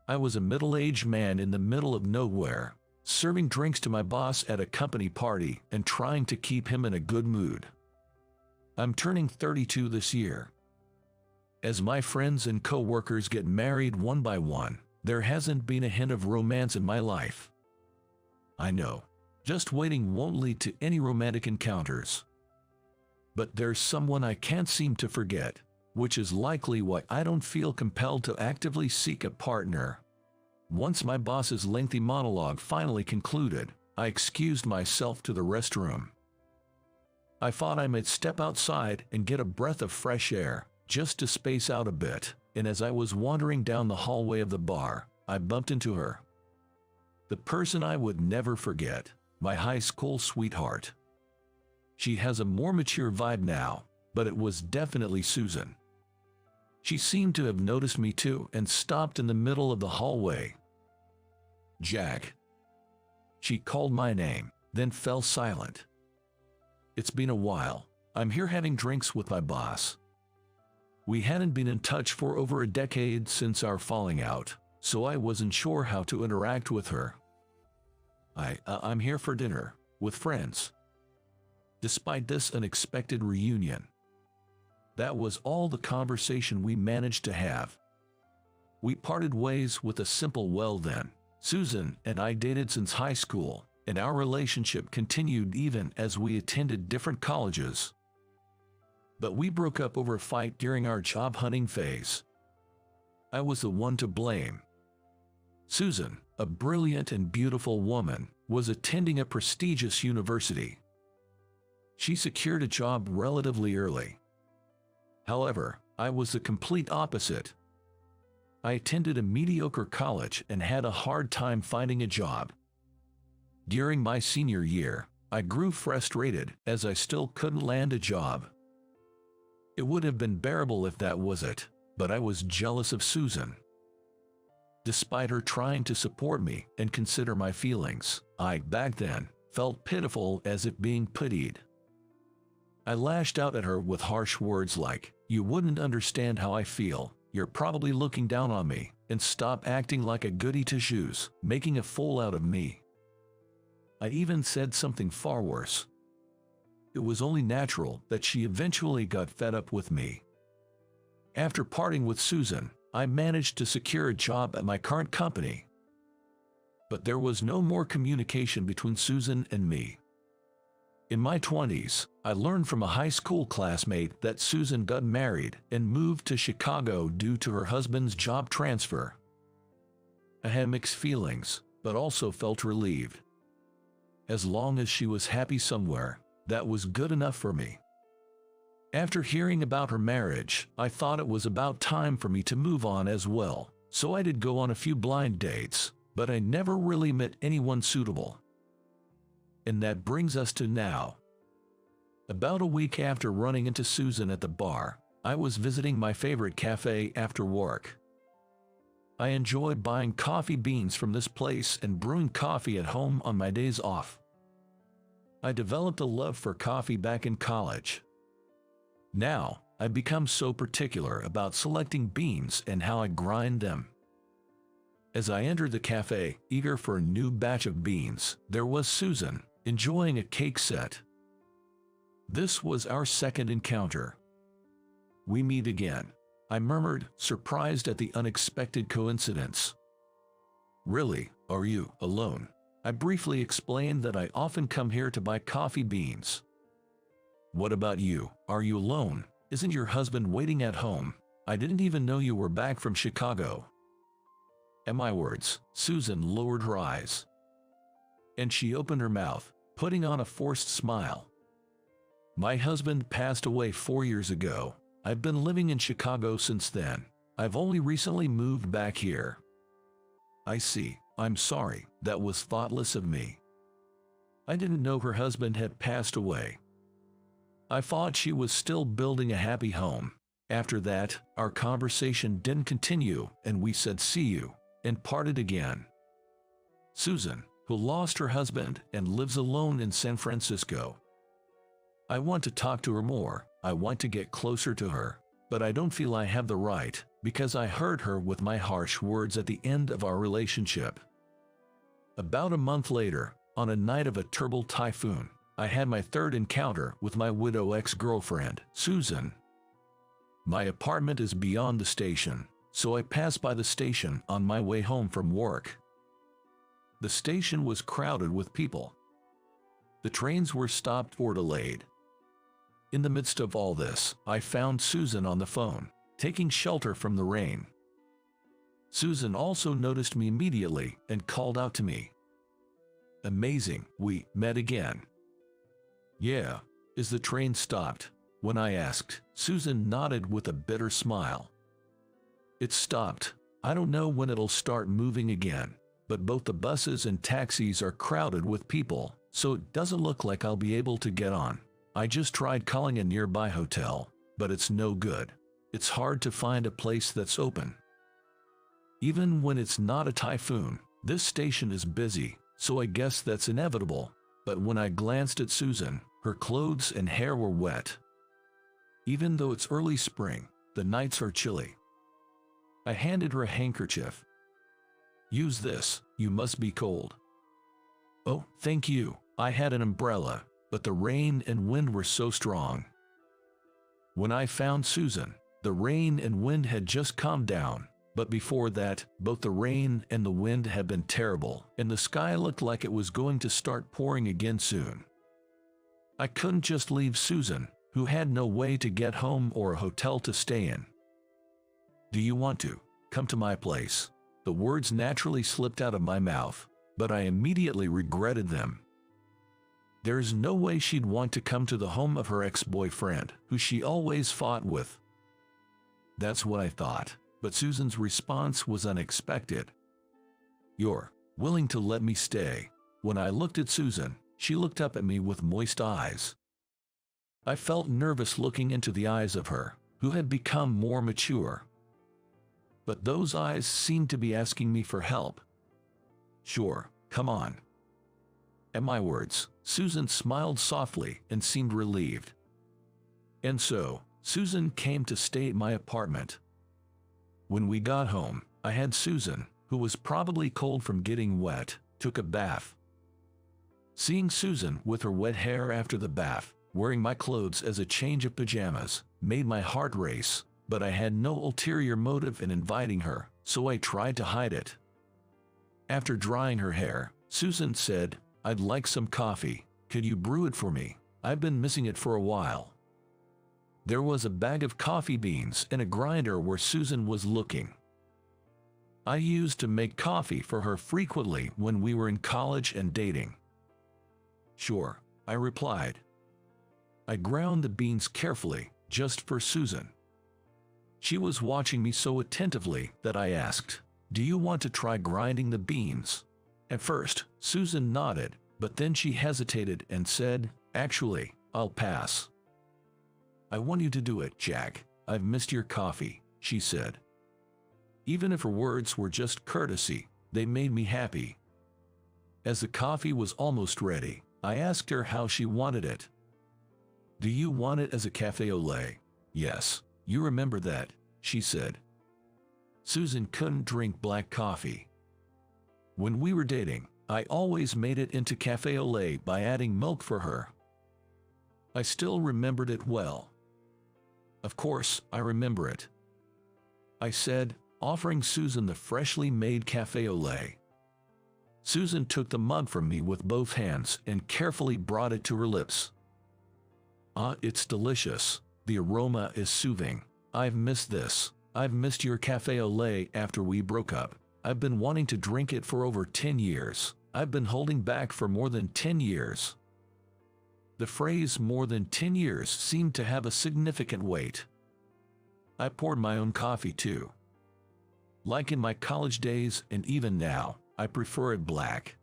I was a middle-aged man in the middle of nowhere, serving drinks to my boss at a company party and trying to keep him in a good mood. I'm turning 32 this year. As my friends and co-workers get married one by one, there hasn't been a hint of romance in my life. I know, just waiting won't lead to any romantic encounters. But there's someone I can't seem to forget, which is likely why I don't feel compelled to actively seek a partner. Once my boss's lengthy monologue finally concluded, I excused myself to the restroom. I thought I might step outside and get a breath of fresh air, just to space out a bit, and as I was wandering down the hallway of the bar, I bumped into her. The person I would never forget, my high school sweetheart. She has a more mature vibe now, but it was definitely Susan. She seemed to have noticed me too and stopped in the middle of the hallway. "Jack." She called my name, then fell silent. "It's been a while. I'm here having drinks with my boss." We hadn't been in touch for over a decade since our falling out, so I wasn't sure how to interact with her. I'm here for dinner, with friends." Despite this unexpected reunion, that was all the conversation we managed to have. We parted ways with a simple "well then." Susan and I dated since high school, and our relationship continued even as we attended different colleges. But we broke up over a fight during our job hunting phase. I was the one to blame. Susan, a brilliant and beautiful woman, was attending a prestigious university. She secured a job relatively early. However, I was the complete opposite. I attended a mediocre college and had a hard time finding a job. During my senior year, I grew frustrated as I still couldn't land a job. It would have been bearable if that was it, but I was jealous of Susan. Despite her trying to support me and consider my feelings, I, back then, felt pitiful as if being pitied. I lashed out at her with harsh words like, "You wouldn't understand how I feel, you're probably looking down on me, and stop acting like a goody two-shoes, making a fool out of me." I even said something far worse. It was only natural that she eventually got fed up with me. After parting with Susan, I managed to secure a job at my current company. But there was no more communication between Susan and me. In my 20s, I learned from a high school classmate that Susan got married and moved to Chicago due to her husband's job transfer. I had mixed feelings, but also felt relieved. As long as she was happy somewhere, that was good enough for me. After hearing about her marriage, I thought it was about time for me to move on as well, so I did go on a few blind dates, but I never really met anyone suitable. And that brings us to now. About a week after running into Susan at the bar, I was visiting my favorite cafe after work. I enjoy buying coffee beans from this place and brewing coffee at home on my days off. I developed a love for coffee back in college. Now, I've become so particular about selecting beans and how I grind them. As I entered the cafe, eager for a new batch of beans, there was Susan, enjoying a cake set. This was our second encounter. "We meet again," I murmured, surprised at the unexpected coincidence. "Really, are you alone?" I briefly explained that I often come here to buy coffee beans. "What about you? Are you alone? Isn't your husband waiting at home? I didn't even know you were back from Chicago." At my words, Susan lowered her eyes. And she opened her mouth, putting on a forced smile. "My husband passed away 4 years ago. I've been living in Chicago since then. I've only recently moved back here." "I see. I'm sorry, that was thoughtless of me." I didn't know her husband had passed away. I thought she was still building a happy home. After that, our conversation didn't continue, and we said "see you," and parted again. Susan, who lost her husband and lives alone in San Francisco. I want to talk to her more. I want to get closer to her. But I don't feel I have the right, because I hurt her with my harsh words at the end of our relationship. About a month later, on a night of a terrible typhoon, I had my third encounter with my widow ex-girlfriend, Susan. My apartment is beyond the station, so I passed by the station on my way home from work. The station was crowded with people. The trains were stopped or delayed. In the midst of all this, I found Susan on the phone, taking shelter from the rain. Susan also noticed me immediately and called out to me. Amazing, we met again. Yeah, is the train stopped? When I asked, Susan nodded with a bitter smile. It's stopped. I don't know when it'll start moving again, but both the buses and taxis are crowded with people, so it doesn't look like I'll be able to get on. I just tried calling a nearby hotel, but it's no good. It's hard to find a place that's open. Even when it's not a typhoon, this station is busy, so I guess that's inevitable. But when I glanced at Susan, her clothes and hair were wet. Even though it's early spring, the nights are chilly. I handed her a handkerchief. Use this, you must be cold. Oh, thank you. I had an umbrella, but the rain and wind were so strong. When I found Susan, the rain and wind had just calmed down, but before that, both the rain and the wind had been terrible, and the sky looked like it was going to start pouring again soon. I couldn't just leave Susan, who had no way to get home or a hotel to stay in. Do you want to come to my place? The words naturally slipped out of my mouth, but I immediately regretted them. There's no way she'd want to come to the home of her ex-boyfriend, who she always fought with. That's what I thought, but Susan's response was unexpected. You're willing to let me stay? When I looked at Susan, she looked up at me with moist eyes. I felt nervous looking into the eyes of her, who had become more mature. But those eyes seemed to be asking me for help. Sure, come on. At my words, Susan smiled softly and seemed relieved. And so, Susan came to stay at my apartment. When we got home, I had Susan, who was probably cold from getting wet, took a bath. Seeing Susan with her wet hair after the bath, wearing my clothes as a change of pajamas, made my heart race, but I had no ulterior motive in inviting her, so I tried to hide it. After drying her hair, Susan said, I'd like some coffee. Could you brew it for me? I've been missing it for a while. There was a bag of coffee beans and a grinder where Susan was looking. I used to make coffee for her frequently when we were in college and dating. Sure, I replied. I ground the beans carefully, just for Susan. She was watching me so attentively that I asked, do you want to try grinding the beans? At first, Susan nodded, but then she hesitated and said, actually, I'll pass. I want you to do it, Jack. I've missed your coffee, she said. Even if her words were just courtesy, they made me happy. As the coffee was almost ready, I asked her how she wanted it. Do you want it as a café au lait? Yes, you remember that, she said. Susan couldn't drink black coffee. When we were dating, I always made it into café au lait by adding milk for her. I still remembered it well. Of course, I remember it. I said, offering Susan the freshly made café au lait. Susan took the mug from me with both hands and carefully brought it to her lips. Ah, it's delicious. The aroma is soothing. I've missed this. I've missed your café au lait after we broke up. I've been wanting to drink it for over 10 years. I've been holding back for more than 10 years. The phrase more than 10 years seemed to have a significant weight. I poured my own coffee too. Like in my college days and even now, I prefer it black.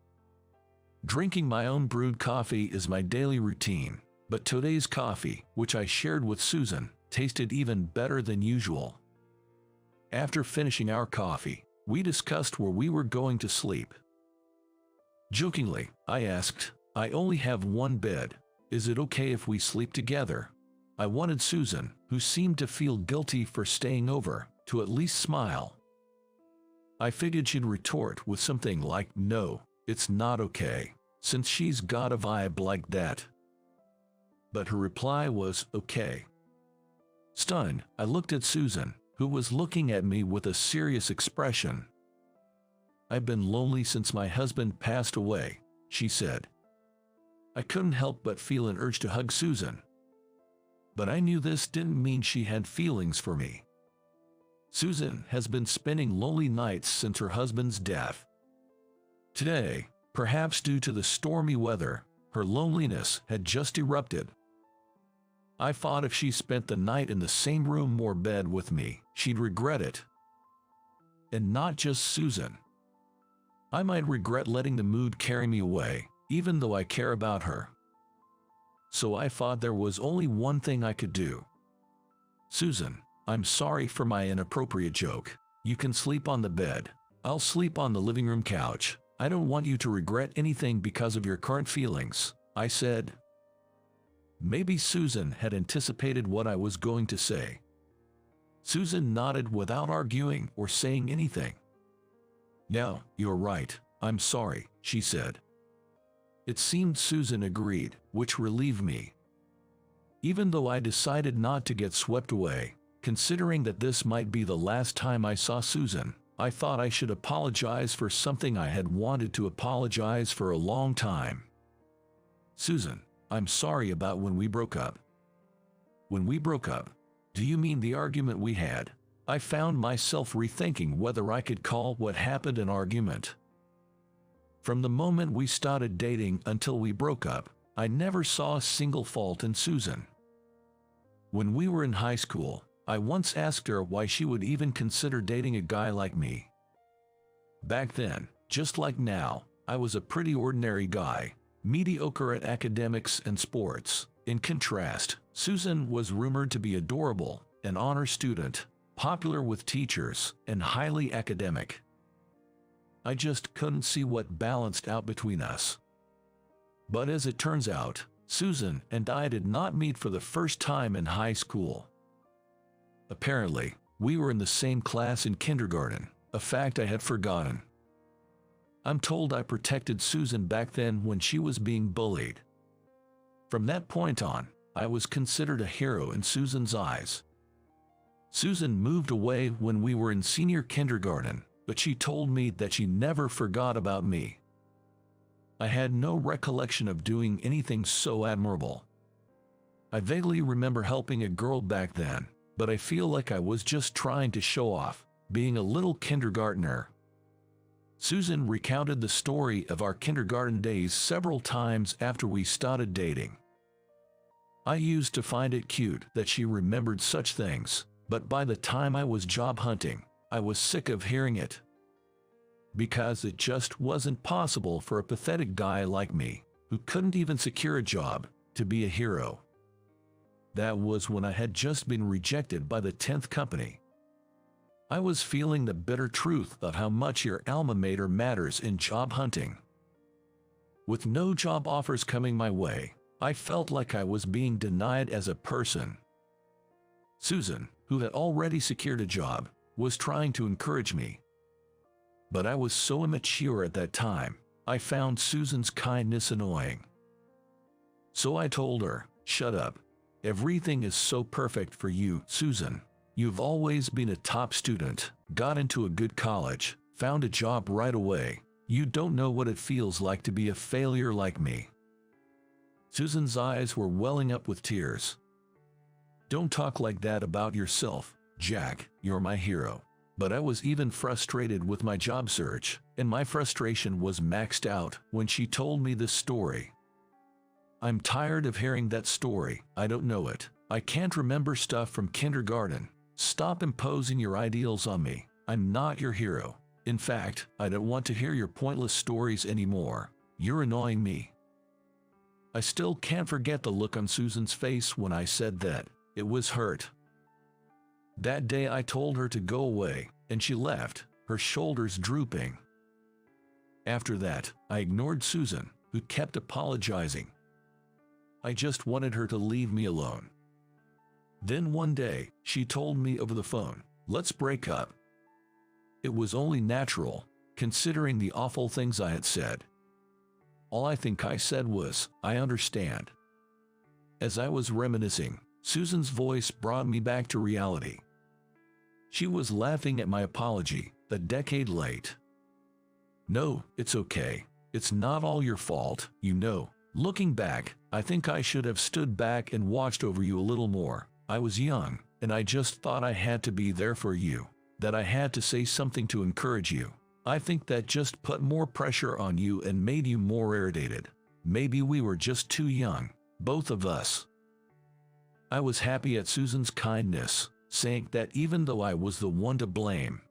Drinking my own brewed coffee is my daily routine, but today's coffee, which I shared with Susan, tasted even better than usual. After finishing our coffee, we discussed where we were going to sleep. Jokingly, I asked, I only have one bed. Is it okay if we sleep together? I wanted Susan, who seemed to feel guilty for staying over, to at least smile. I figured she'd retort with something like, "No, it's not okay," since she's got a vibe like that. But her reply was, "Okay." Stunned, I looked at Susan, who was looking at me with a serious expression. "I've been lonely since my husband passed away," she said. I couldn't help but feel an urge to hug Susan. But I knew this didn't mean she had feelings for me. Susan has been spending lonely nights since her husband's death. Today, perhaps due to the stormy weather, her loneliness had just erupted. I thought if she spent the night in the same room or bed with me, she'd regret it. And not just Susan. I might regret letting the mood carry me away, even though I care about her. So I thought there was only one thing I could do. "Susan, I'm sorry for my inappropriate joke. You can sleep on the bed. I'll sleep on the living room couch. I don't want you to regret anything because of your current feelings," I said. Maybe Susan had anticipated what I was going to say. Susan nodded without arguing or saying anything. "No, you're right. I'm sorry," she said. It seemed Susan agreed, which relieved me. Even though I decided not to get swept away, considering that this might be the last time I saw Susan, I thought I should apologize for something I had wanted to apologize for a long time. "Susan, I'm sorry about when we broke up." "When we broke up? Do you mean the argument we had?" I found myself rethinking whether I could call what happened an argument. From the moment we started dating until we broke up, I never saw a single fault in Susan. When we were in high school, I once asked her why she would even consider dating a guy like me. Back then, just like now, I was a pretty ordinary guy, mediocre at academics and sports. In contrast, Susan was rumored to be adorable, an honor student, popular with teachers, and highly academic. I just couldn't see what balanced out between us. But as it turns out, Susan and I did not meet for the first time in high school. Apparently, we were in the same class in kindergarten, a fact I had forgotten. I'm told I protected Susan back then when she was being bullied. From that point on, I was considered a hero in Susan's eyes. Susan moved away when we were in senior kindergarten, but she told me that she never forgot about me. I had no recollection of doing anything so admirable. I vaguely remember helping a girl back then, but I feel like I was just trying to show off, being a little kindergartner. Susan recounted the story of our kindergarten days several times after we started dating. I used to find it cute that she remembered such things, but by the time I was job hunting, I was sick of hearing it. Because it just wasn't possible for a pathetic guy like me, who couldn't even secure a job, to be a hero. That was when I had just been rejected by the 10th company. I was feeling the bitter truth of how much your alma mater matters in job hunting. With no job offers coming my way, I felt like I was being denied as a person. Susan, who had already secured a job, was trying to encourage me. But I was so immature at that time, I found Susan's kindness annoying. So I told her, "Shut up. Everything is so perfect for you, Susan. You've always been a top student, got into a good college, found a job right away. You don't know what it feels like to be a failure like me." Susan's eyes were welling up with tears. "Don't talk like that about yourself, Jack. You're my hero." But I was even frustrated with my job search, and my frustration was maxed out when she told me this story. "I'm tired of hearing that story. I don't know it. I can't remember stuff from kindergarten. Stop imposing your ideals on me. I'm not your hero. In fact, I don't want to hear your pointless stories anymore. You're annoying me." I still can't forget the look on Susan's face when I said that. It was hurt. That day I told her to go away, and she left, her shoulders drooping. After that, I ignored Susan, who kept apologizing. I just wanted her to leave me alone. Then one day, she told me over the phone, "Let's break up." It was only natural, considering the awful things I had said. All I think I said was, "I understand." As I was reminiscing, Susan's voice brought me back to reality. She was laughing at my apology, a decade late. "No, it's okay. It's not all your fault, you know. Looking back, I think I should have stood back and watched over you a little more. I was young, and I just thought I had to be there for you, that I had to say something to encourage you. I think that just put more pressure on you and made you more irritated. Maybe we were just too young, both of us." I was happy at Susan's kindness, saying that even though I was the one to blame.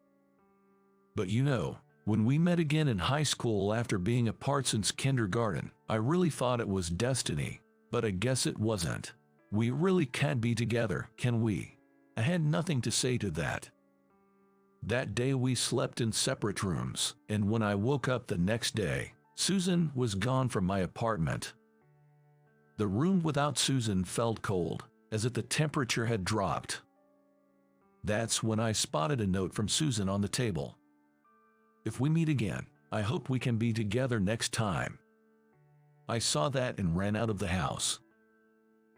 But you know, when we met again in high school after being apart since kindergarten, I really thought it was destiny, but I guess it wasn't. We really can't be together, can we? I had nothing to say to that. That day we slept in separate rooms, and when I woke up the next day, Susan was gone from my apartment. The room without Susan felt cold, as if the temperature had dropped. That's when I spotted a note from Susan on the table. "If we meet again, I hope we can be together next time." I saw that and ran out of the house.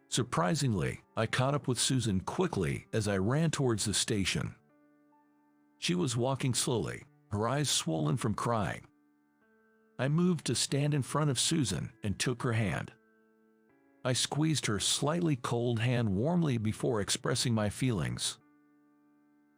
Surprisingly, I caught up with Susan quickly as I ran towards the station. She was walking slowly, her eyes swollen from crying. I moved to stand in front of Susan and took her hand. I squeezed her slightly cold hand warmly before expressing my feelings.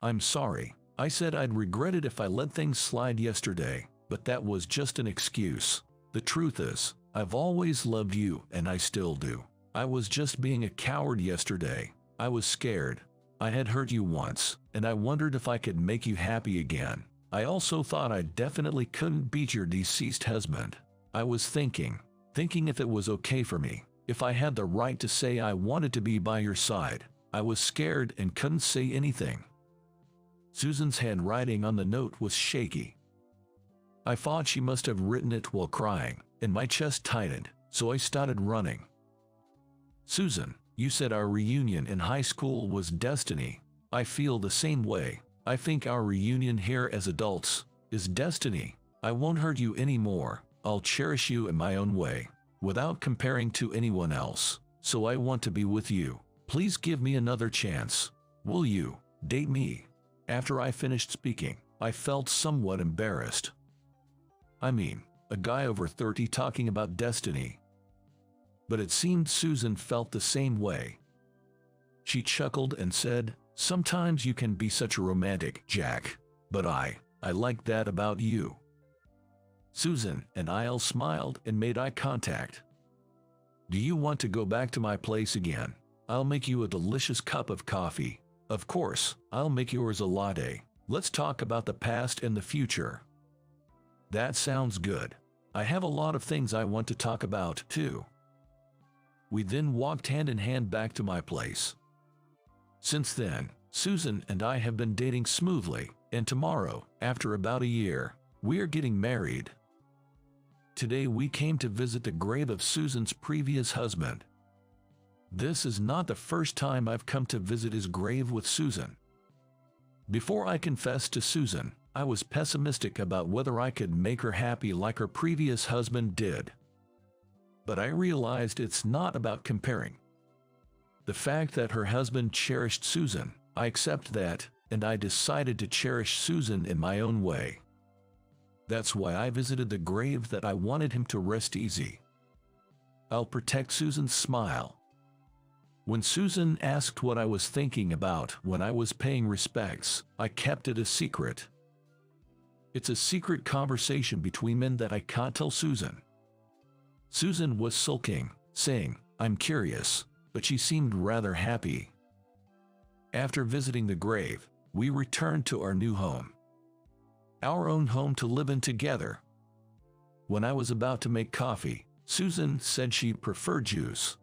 "I'm sorry. I said I'd regret it if I let things slide yesterday, but that was just an excuse. The truth is, I've always loved you and I still do. I was just being a coward yesterday. I was scared. I had hurt you once, and I wondered if I could make you happy again. I also thought I definitely couldn't beat your deceased husband. I was thinking if it was okay for me, if I had the right to say I wanted to be by your side. I was scared and couldn't say anything." Susan's handwriting on the note was shaky. I thought she must have written it while crying, and my chest tightened, so I started running. "Susan, you said our reunion in high school was destiny. I feel the same way. I think our reunion here as adults is destiny. I won't hurt you anymore. I'll cherish you in my own way, without comparing to anyone else. So I want to be with you. Please give me another chance. Will you date me?" After I finished speaking, I felt somewhat embarrassed. I mean, a guy over 30 talking about destiny. But it seemed Susan felt the same way. She chuckled and said, "Sometimes you can be such a romantic, Jack, but I like that about you." Susan and I smiled and made eye contact. "Do you want to go back to my place again? I'll make you a delicious cup of coffee. Of course, I'll make yours a latte. Let's talk about the past and the future." "That sounds good. I have a lot of things I want to talk about, too." We then walked hand in hand back to my place. Since then, Susan and I have been dating smoothly, and tomorrow, after about a year, we're getting married. Today we came to visit the grave of Susan's previous husband. This is not the first time I've come to visit his grave with Susan. Before I confessed to Susan, I was pessimistic about whether I could make her happy like her previous husband did. But I realized it's not about comparing. The fact that her husband cherished Susan, I accept that, and I decided to cherish Susan in my own way. That's why I visited the grave that I wanted him to rest easy. I'll protect Susan's smile. When Susan asked what I was thinking about when I was paying respects, I kept it a secret. It's a secret conversation between men that I can't tell Susan. Susan was sulking, saying, "I'm curious," but she seemed rather happy. After visiting the grave, we returned to our new home. Our own home to live in together. When I was about to make coffee, Susan said she preferred juice.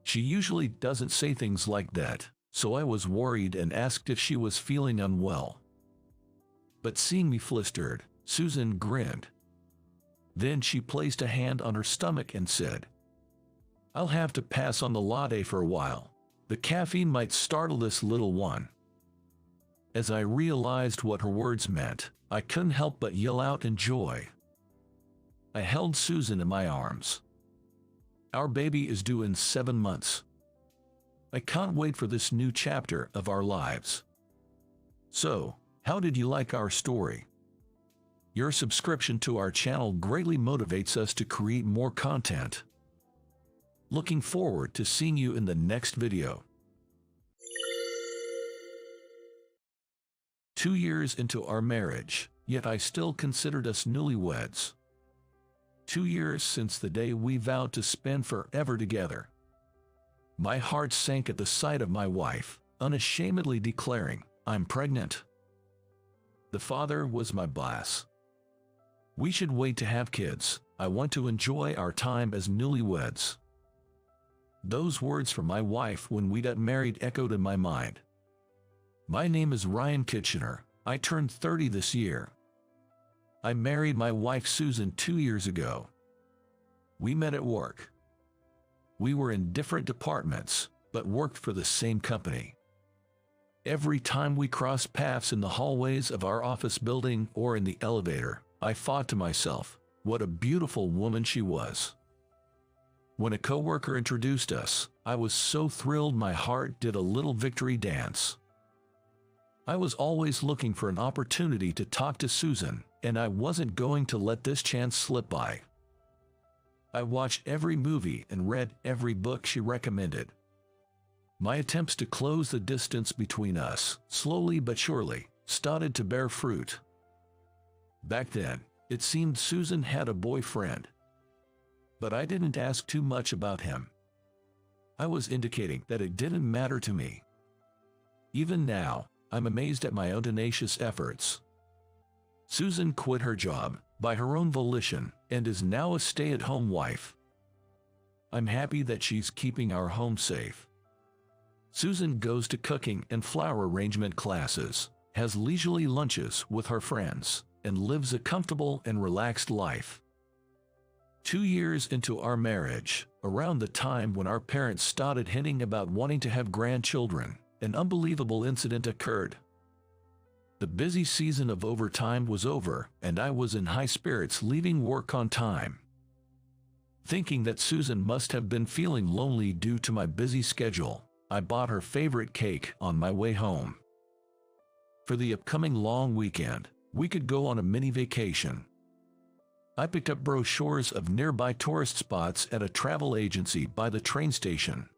She usually doesn't say things like that, so I was worried and asked if she was feeling unwell. But seeing me flustered, Susan grinned. Then she placed a hand on her stomach and said, "I'll have to pass on the latte for a while." The caffeine might startle this little one. As I realized what her words meant, I couldn't help but yell out in joy. I held Susan in my arms. Our baby is due in 7 months. I can't wait for this new chapter of our lives. So, how did you like our story? Your subscription to our channel greatly motivates us to create more content. Looking forward to seeing you in the next video. 2 years into our marriage, yet I still considered us newlyweds. 2 years since the day we vowed to spend forever together. My heart sank at the sight of my wife, unashamedly declaring, "I'm pregnant." The father was my boss. "We should wait to have kids. I want to enjoy our time as newlyweds." Those words from my wife when we got married echoed in my mind. My name is Ryan Kitchener. I turned 30 this year. I married my wife Susan 2 years ago. We met at work. We were in different departments, but worked for the same company. Every time we crossed paths in the hallways of our office building or in the elevator, I thought to myself, what a beautiful woman she was. When a coworker introduced us, I was so thrilled my heart did a little victory dance. I was always looking for an opportunity to talk to Susan, and I wasn't going to let this chance slip by. I watched every movie and read every book she recommended. My attempts to close the distance between us, slowly but surely, started to bear fruit. Back then, it seemed Susan had a boyfriend. But I didn't ask too much about him. I was indicating that it didn't matter to me. Even now, I'm amazed at my own tenacious efforts. Susan quit her job, by her own volition, and is now a stay-at-home wife. I'm happy that she's keeping our home safe. Susan goes to cooking and flower arrangement classes, has leisurely lunches with her friends, and lives a comfortable and relaxed life. 2 years into our marriage, around the time when our parents started hinting about wanting to have grandchildren, an unbelievable incident occurred. The busy season of overtime was over, and I was in high spirits leaving work on time. Thinking that Susan must have been feeling lonely due to my busy schedule, I bought her favorite cake on my way home. For the upcoming long weekend, we could go on a mini vacation. I picked up brochures of nearby tourist spots at a travel agency by the train station.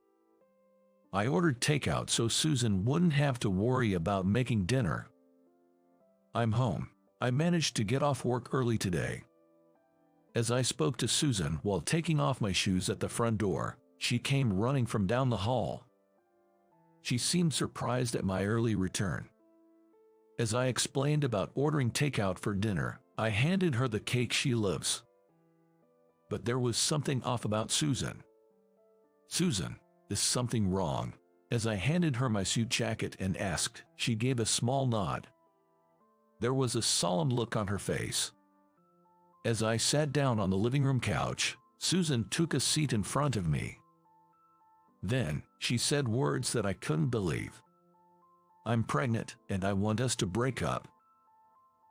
I ordered takeout so Susan wouldn't have to worry about making dinner. I'm home. I managed to get off work early today. As I spoke to Susan while taking off my shoes at the front door, she came running from down the hall. She seemed surprised at my early return. As I explained about ordering takeout for dinner, I handed her the cake she loves. But there was something off about Susan. "Susan, is something wrong?" As I handed her my suit jacket and asked, she gave a small nod. There was a solemn look on her face. As I sat down on the living room couch, Susan took a seat in front of me. Then, she said words that I couldn't believe. "I'm pregnant, and I want us to break up."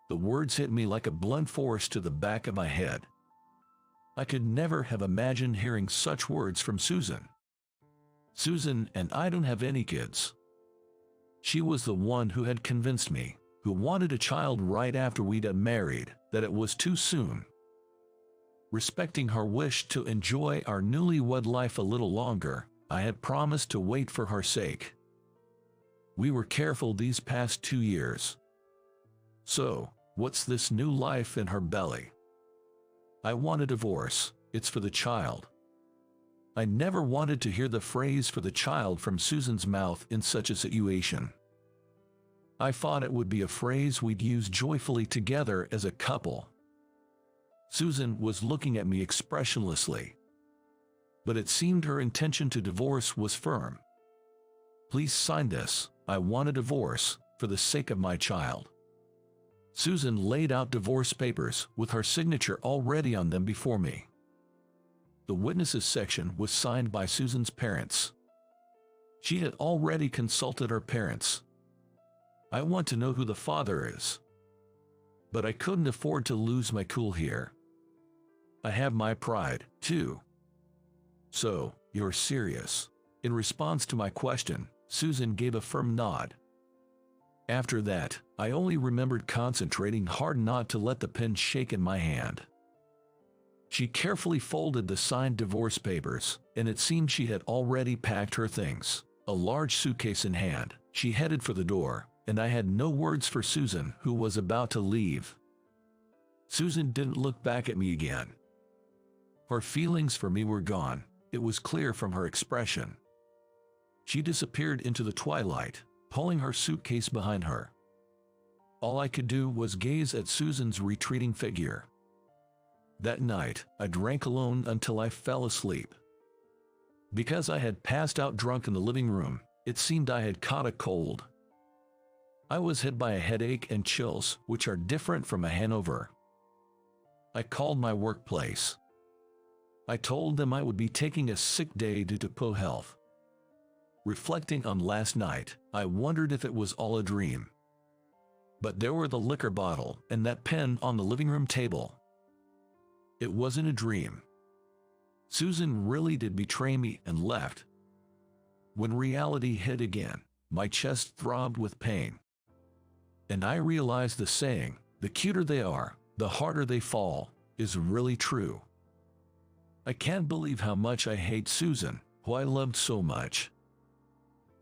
The words hit me like a blunt force to the back of my head. I could never have imagined hearing such words from Susan. Susan and I don't have any kids. She was the one who had convinced me, who wanted a child right after we got married, that it was too soon. Respecting her wish to enjoy our newlywed life a little longer, I had promised to wait for her sake. We were careful these past 2 years. So, what's this new life in her belly? I want a divorce. It's for the child. I never wanted to hear the phrase "for the child" from Susan's mouth in such a situation. I thought it would be a phrase we'd use joyfully together as a couple. Susan was looking at me expressionlessly. But it seemed her intention to divorce was firm. "Please sign this. I want a divorce, for the sake of my child." Susan laid out divorce papers with her signature already on them before me. The witnesses section was signed by Susan's parents. She had already consulted her parents. I want to know who the father is. But I couldn't afford to lose my cool here. I have my pride, too. So, you're serious? In response to my question, Susan gave a firm nod. After that, I only remembered concentrating hard not to let the pen shake in my hand. She carefully folded the signed divorce papers, and it seemed she had already packed her things. A large suitcase in hand, she headed for the door, and I had no words for Susan, who was about to leave. Susan didn't look back at me again. Her feelings for me were gone. It was clear from her expression. She disappeared into the twilight, pulling her suitcase behind her. All I could do was gaze at Susan's retreating figure. That night, I drank alone until I fell asleep. Because I had passed out drunk in the living room, it seemed I had caught a cold. I was hit by a headache and chills, which are different from a hangover. I called my workplace. I told them I would be taking a sick day due to poor health. Reflecting on last night, I wondered if it was all a dream. But there were the liquor bottle and that pen on the living room table. It wasn't a dream. Susan really did betray me and left. When reality hit again, my chest throbbed with pain. And I realized the saying, the cuter they are, the harder they fall, is really true. I can't believe how much I hate Susan, who I loved so much.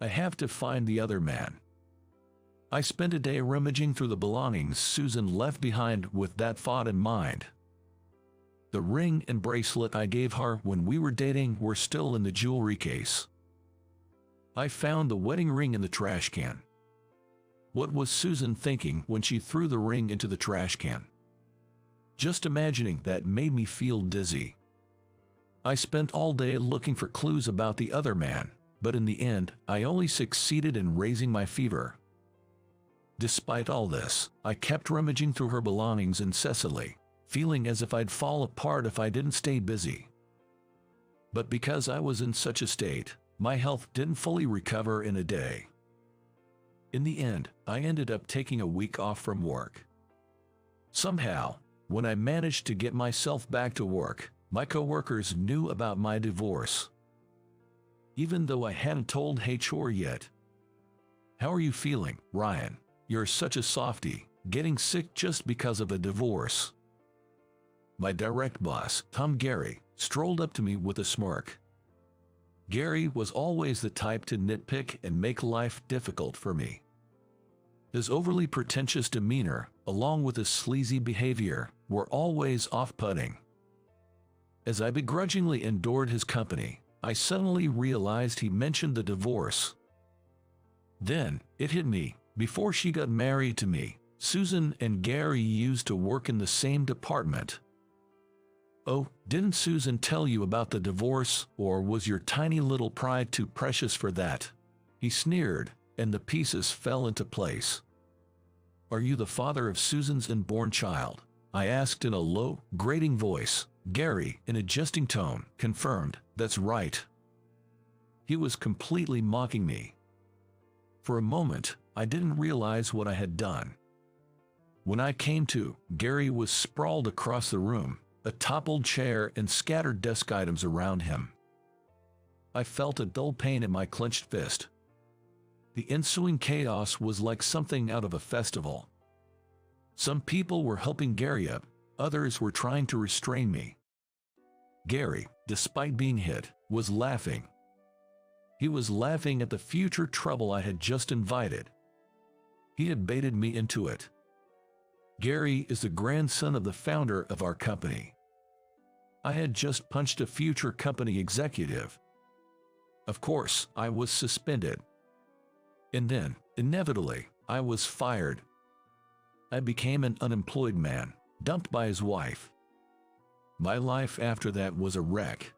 I have to find the other man. I spent a day rummaging through the belongings Susan left behind with that thought in mind. The ring and bracelet I gave her when we were dating were still in the jewelry case. I found the wedding ring in the trash can. What was Susan thinking when she threw the ring into the trash can? Just imagining that made me feel dizzy. I spent all day looking for clues about the other man, but in the end, I only succeeded in raising my fever. Despite all this, I kept rummaging through her belongings incessantly, feeling as if I'd fall apart if I didn't stay busy. But because I was in such a state, my health didn't fully recover in a day. In the end, I ended up taking a week off from work. Somehow, when I managed to get myself back to work, my coworkers knew about my divorce. Even though I hadn't told HR yet. How are you feeling, Ryan? You're such a softie, getting sick just because of a divorce. My direct boss, Tom Gary, strolled up to me with a smirk. Gary was always the type to nitpick and make life difficult for me. His overly pretentious demeanor, along with his sleazy behavior, were always off-putting. As I begrudgingly endured his company, I suddenly realized he mentioned the divorce. Then, it hit me. Before she got married to me, Susan and Gary used to work in the same department. Oh, didn't Susan tell you about the divorce, or was your tiny little pride too precious for that? He sneered, and the pieces fell into place. Are you the father of Susan's unborn child? I asked in a low, grating voice. Gary, in a jesting tone, confirmed, that's right. He was completely mocking me. For a moment, I didn't realize what I had done. When I came to, Gary was sprawled across the room, a toppled chair and scattered desk items around him. I felt a dull pain in my clenched fist. The ensuing chaos was like something out of a festival. Some people were helping Gary up, others were trying to restrain me. Gary, despite being hit, was laughing. He was laughing at the future trouble I had just invited. He had baited me into it. Gary is the grandson of the founder of our company. I had just punched a future company executive. Of course, I was suspended. And then, inevitably, I was fired. I became an unemployed man, dumped by his wife. My life after that was a wreck.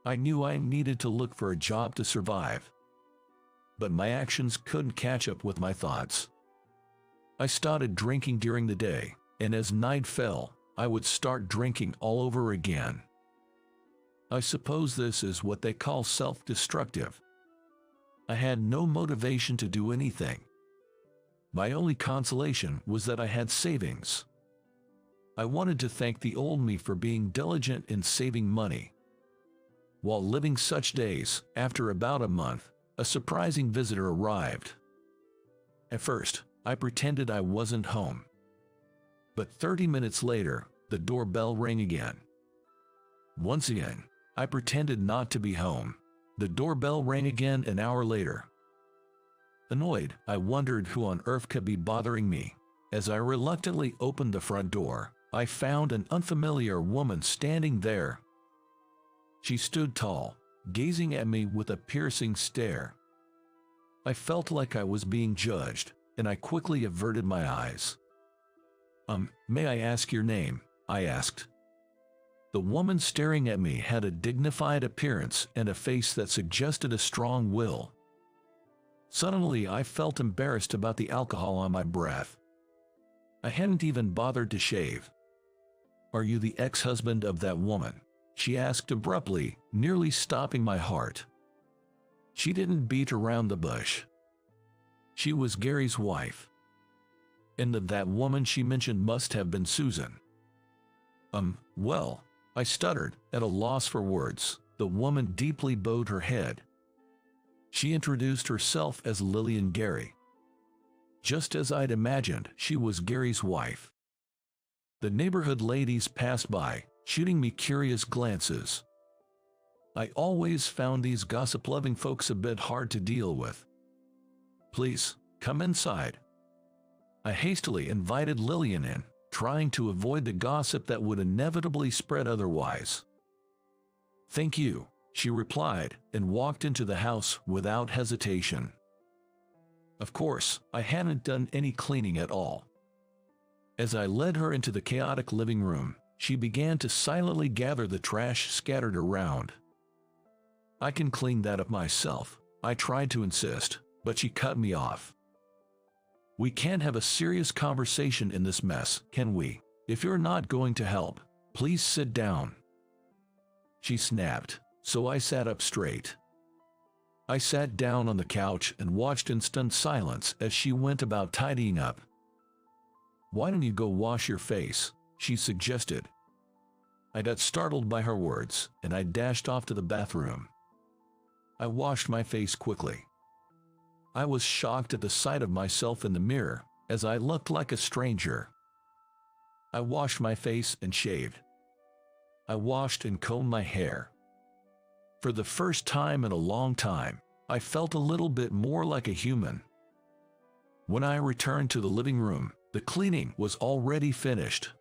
I knew I needed to look for a job to survive. But my actions couldn't catch up with my thoughts. I started drinking during the day, and as night fell, I would start drinking all over again. I suppose this is what they call self-destructive. I had no motivation to do anything. My only consolation was that I had savings. I wanted to thank the old me for being diligent in saving money. While living such days, after about a month, a surprising visitor arrived. At first, I pretended I wasn't home. But 30 minutes later, the doorbell rang again. Once again, I pretended not to be home. The doorbell rang again an hour later. Annoyed, I wondered who on earth could be bothering me. As I reluctantly opened the front door, I found an unfamiliar woman standing there. She stood tall, gazing at me with a piercing stare. I felt like I was being judged, and I quickly averted my eyes. May I ask your name?" I asked. The woman staring at me had a dignified appearance and a face that suggested a strong will. Suddenly, I felt embarrassed about the alcohol on my breath. I hadn't even bothered to shave. "Are you the ex-husband of that woman?" she asked abruptly, nearly stopping my heart. She didn't beat around the bush. She was Gary's wife. And that woman she mentioned must have been Susan. Well, I stuttered, at a loss for words. The woman deeply bowed her head. She introduced herself as Lillian Gary. Just as I'd imagined, she was Gary's wife. The neighborhood ladies passed by, shooting me curious glances. I always found these gossip-loving folks a bit hard to deal with. "Please, come inside." I hastily invited Lillian in, trying to avoid the gossip that would inevitably spread otherwise. "Thank you," she replied, and walked into the house without hesitation. Of course, I hadn't done any cleaning at all. As I led her into the chaotic living room, she began to silently gather the trash scattered around. "I can clean that up myself," I tried to insist, but she cut me off. "We can't have a serious conversation in this mess, can we? If you're not going to help, please sit down." She snapped, so I sat up straight. I sat down on the couch and watched in stunned silence as she went about tidying up. "Why don't you go wash your face?" she suggested. I got startled by her words, and I dashed off to the bathroom. I washed my face quickly. I was shocked at the sight of myself in the mirror, as I looked like a stranger. I washed my face and shaved. I washed and combed my hair. For the first time in a long time, I felt a little bit more like a human. When I returned to the living room, the cleaning was already finished.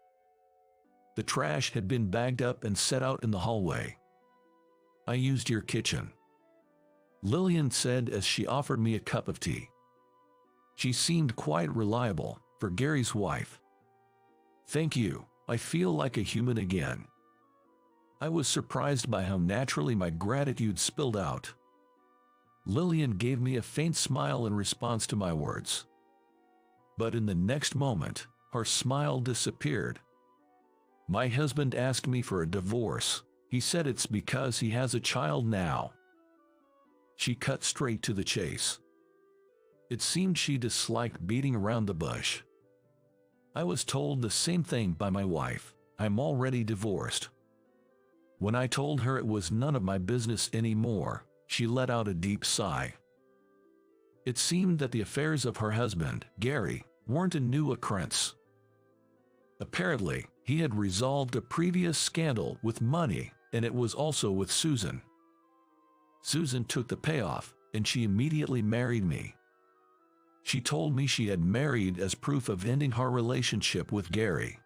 The trash had been bagged up and set out in the hallway. "I used your kitchen," Lillian said as she offered me a cup of tea. She seemed quite reliable for Gary's wife. "Thank you, I feel like a human again." I was surprised by how naturally my gratitude spilled out. Lillian gave me a faint smile in response to my words. But in the next moment, her smile disappeared. "My husband asked me for a divorce. He said it's because he has a child now." She cut straight to the chase. It seemed she disliked beating around the bush. "I was told the same thing by my wife. I'm already divorced." When I told her it was none of my business anymore, she let out a deep sigh. It seemed that the affairs of her husband, Gary, weren't a new occurrence. Apparently, he had resolved a previous scandal with money, and it was also with Susan. Susan took the payoff, and she immediately married me. She told me she had married as proof of ending her relationship with Gary.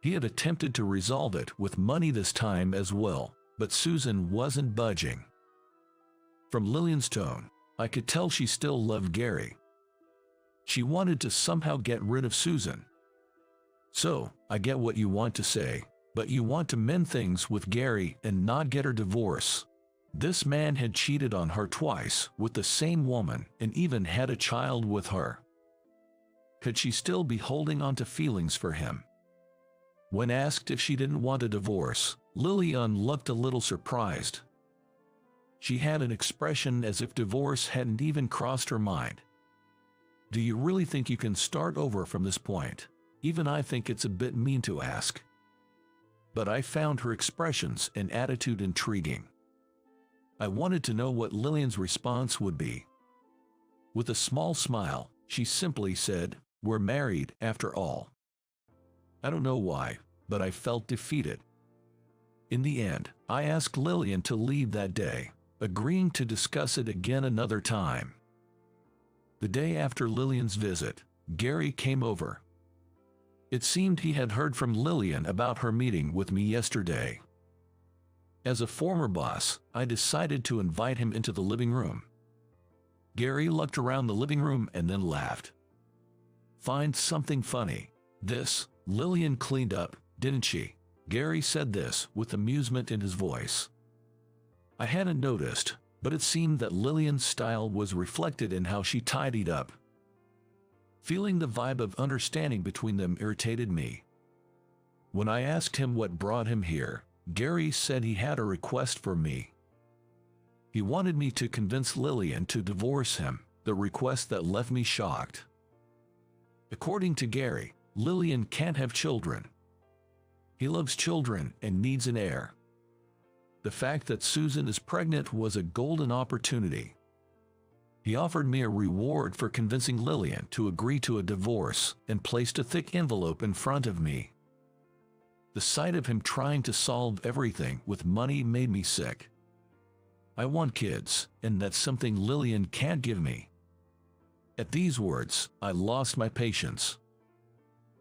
He had attempted to resolve it with money this time as well, but Susan wasn't budging. From Lillian's tone, I could tell she still loved Gary. She wanted to somehow get rid of Susan. "So, I get what you want to say, but you want to mend things with Gary and not get her divorce." This man had cheated on her twice with the same woman and even had a child with her. Could she still be holding on to feelings for him? When asked if she didn't want a divorce, Lillian looked a little surprised. She had an expression as if divorce hadn't even crossed her mind. Do you really think you can start over from this point? Even I think it's a bit mean to ask. But I found her expressions and attitude intriguing. I wanted to know what Lillian's response would be. With a small smile, she simply said, "We're married, after all." I don't know why, but I felt defeated. In the end, I asked Lillian to leave that day, agreeing to discuss it again another time. The day after Lillian's visit, Gary came over. It seemed he had heard from Lillian about her meeting with me yesterday. As a former boss, I decided to invite him into the living room. Gary looked around the living room and then laughed. "Find something funny. This, Lillian cleaned up, didn't she?" Gary said this with amusement in his voice. I hadn't noticed, but it seemed that Lillian's style was reflected in how she tidied up. Feeling the vibe of understanding between them irritated me. When I asked him what brought him here, Gary said he had a request for me. He wanted me to convince Lillian to divorce him, the request that left me shocked. According to Gary, Lillian can't have children. He loves children and needs an heir. The fact that Susan is pregnant was a golden opportunity. He offered me a reward for convincing Lillian to agree to a divorce and placed a thick envelope in front of me. The sight of him trying to solve everything with money made me sick. I want kids, and that's something Lillian can't give me. At these words, I lost my patience.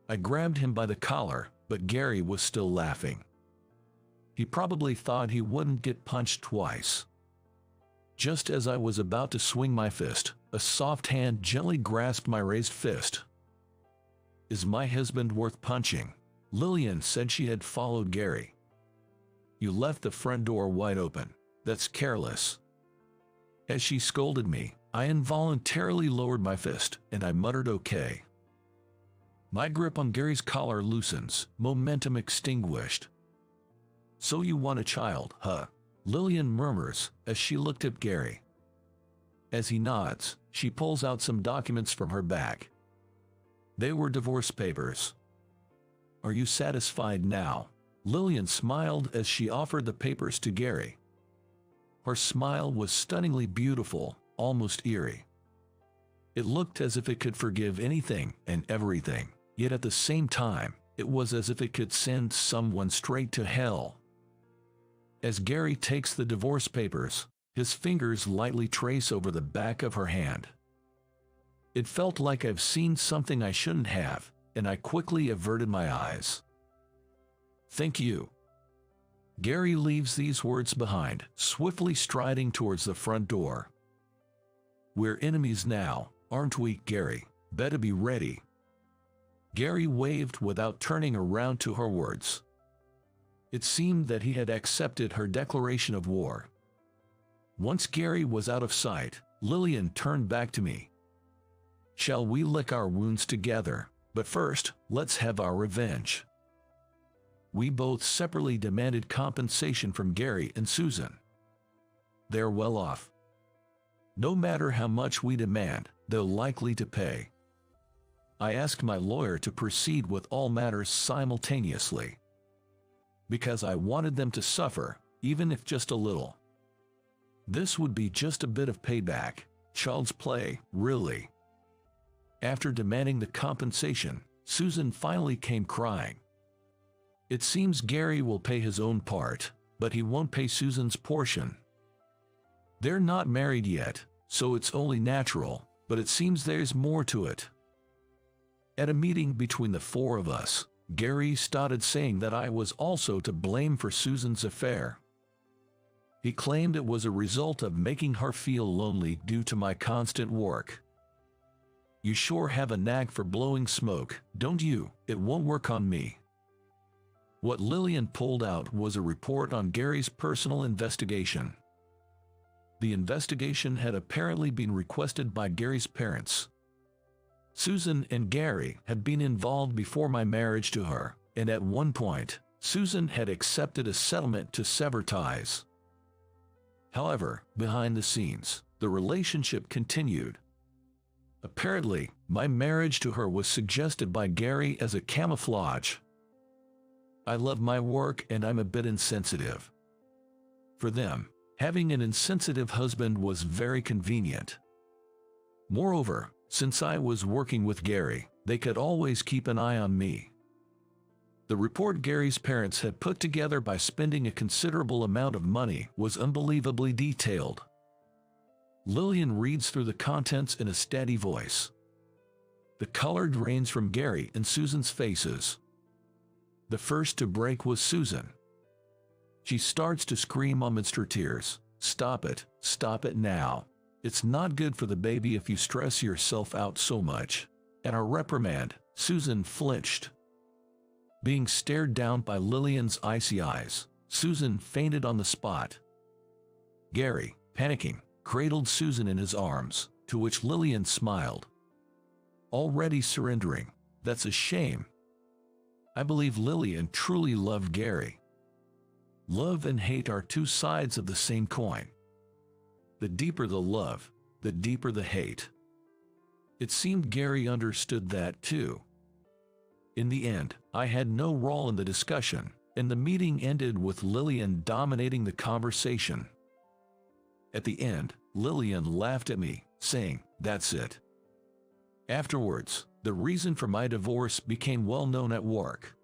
I grabbed him by the collar, but Gary was still laughing. He probably thought he wouldn't get punched twice. Just as I was about to swing my fist, a soft hand gently grasped my raised fist. "Is my husband worth punching?" Lillian said she had followed Gary. "You left the front door wide open. That's careless." As she scolded me, I involuntarily lowered my fist, and I muttered, "Okay." My grip on Gary's collar loosens, momentum extinguished. "So you want a child, huh?" Lillian murmurs as she looked at Gary. As he nods, she pulls out some documents from her bag. They were divorce papers. "Are you satisfied now?" Lillian smiled as she offered the papers to Gary. Her smile was stunningly beautiful, almost eerie. It looked as if it could forgive anything and everything, yet at the same time, it was as if it could send someone straight to hell. As Gary takes the divorce papers, his fingers lightly trace over the back of her hand. It felt like I've seen something I shouldn't have, and I quickly averted my eyes. "Thank you." Gary leaves these words behind, swiftly striding towards the front door. "We're enemies now, aren't we, Gary? Better be ready." Gary waved without turning around to her words. It seemed that he had accepted her declaration of war. Once Gary was out of sight, Lillian turned back to me. "Shall we lick our wounds together? But first, let's have our revenge." We both separately demanded compensation from Gary and Susan. They're well off. No matter how much we demand, they're likely to pay. I asked my lawyer to proceed with all matters simultaneously, because I wanted them to suffer, even if just a little. This would be just a bit of payback, child's play, really. After demanding the compensation, Susan finally came crying. It seems Gary will pay his own part, but he won't pay Susan's portion. They're not married yet, so it's only natural, but it seems there's more to it. At a meeting between the four of us, Gary started saying that I was also to blame for Susan's affair. He claimed it was a result of making her feel lonely due to my constant work. "You sure have a knack for blowing smoke, don't you? It won't work on me." What Lillian pulled out was a report on Gary's personal investigation. The investigation had apparently been requested by Gary's parents. Susan and Gary had been involved before my marriage to her, and at one point, Susan had accepted a settlement to sever ties. However, behind the scenes, the relationship continued. Apparently, my marriage to her was suggested by Gary as a camouflage. I love my work and I'm a bit insensitive. For them, having an insensitive husband was very convenient. Moreover, since I was working with Gary, they could always keep an eye on me. The report Gary's parents had put together by spending a considerable amount of money was unbelievably detailed. Lillian reads through the contents in a steady voice. The color drains from Gary and Susan's faces. The first to break was Susan. She starts to scream amidst her tears. Stop it now. It's not good for the baby if you stress yourself out so much. At our reprimand, Susan flinched. Being stared down by Lillian's icy eyes, Susan fainted on the spot. Gary, panicking, cradled Susan in his arms, to which Lillian smiled. Already surrendering. That's a shame. I believe Lillian truly loved Gary. Love and hate are two sides of the same coin. The deeper the love, the deeper the hate. It seemed Gary understood that too. In the end, I had no role in the discussion, and the meeting ended with Lillian dominating the conversation. At the end, Lillian laughed at me, saying, "That's it." Afterwards, the reason for my divorce became well known at work.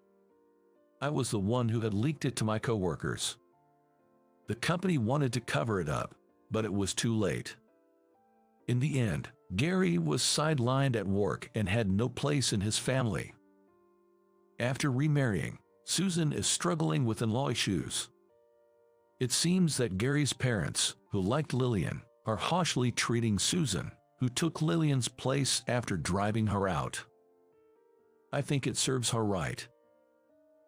I was the one who had leaked it to my coworkers. The company wanted to cover it up, but it was too late. In the end, Gary was sidelined at work and had no place in his family. After remarrying, Susan is struggling with in-law issues. It seems that Gary's parents, who liked Lillian, are harshly treating Susan, who took Lillian's place after driving her out. I think it serves her right.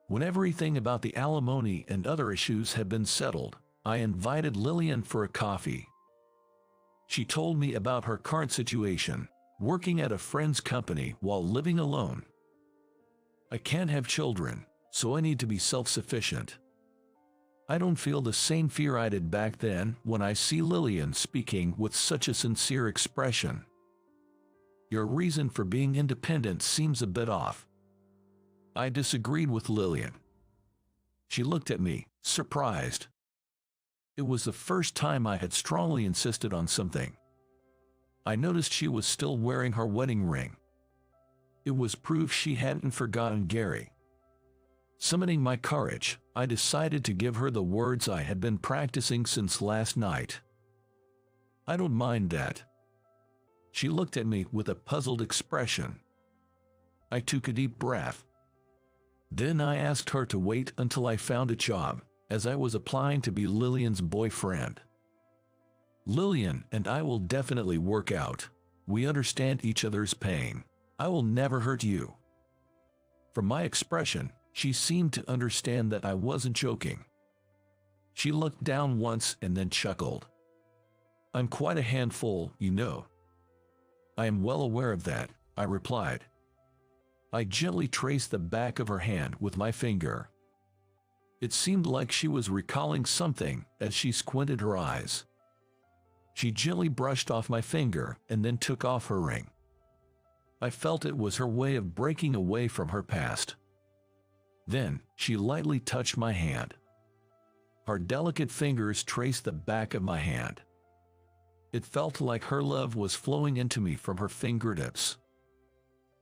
When everything about the alimony and other issues had been settled, I invited Lillian for a coffee. She told me about her current situation, working at a friend's company while living alone. I can't have children, so I need to be self-sufficient. I don't feel the same fear I did back then when I see Lillian speaking with such a sincere expression. Your reason for being independent seems a bit off. I disagreed with Lillian. She looked at me, surprised. It was the first time I had strongly insisted on something. I noticed she was still wearing her wedding ring. It was proof she hadn't forgotten Gary. Summoning my courage, I decided to give her the words I had been practicing since last night. I don't mind that. She looked at me with a puzzled expression. I took a deep breath. Then I asked her to wait until I found a job, as I was applying to be Lillian's boyfriend. Lillian and I will definitely work out. We understand each other's pain. I will never hurt you. From my expression, she seemed to understand that I wasn't joking. She looked down once and then chuckled. I'm quite a handful, you know. I am well aware of that, I replied. I gently traced the back of her hand with my finger. It seemed like she was recalling something as she squinted her eyes. She gently brushed off my finger and then took off her ring. I felt it was her way of breaking away from her past. Then, she lightly touched my hand. Her delicate fingers traced the back of my hand. It felt like her love was flowing into me from her fingertips.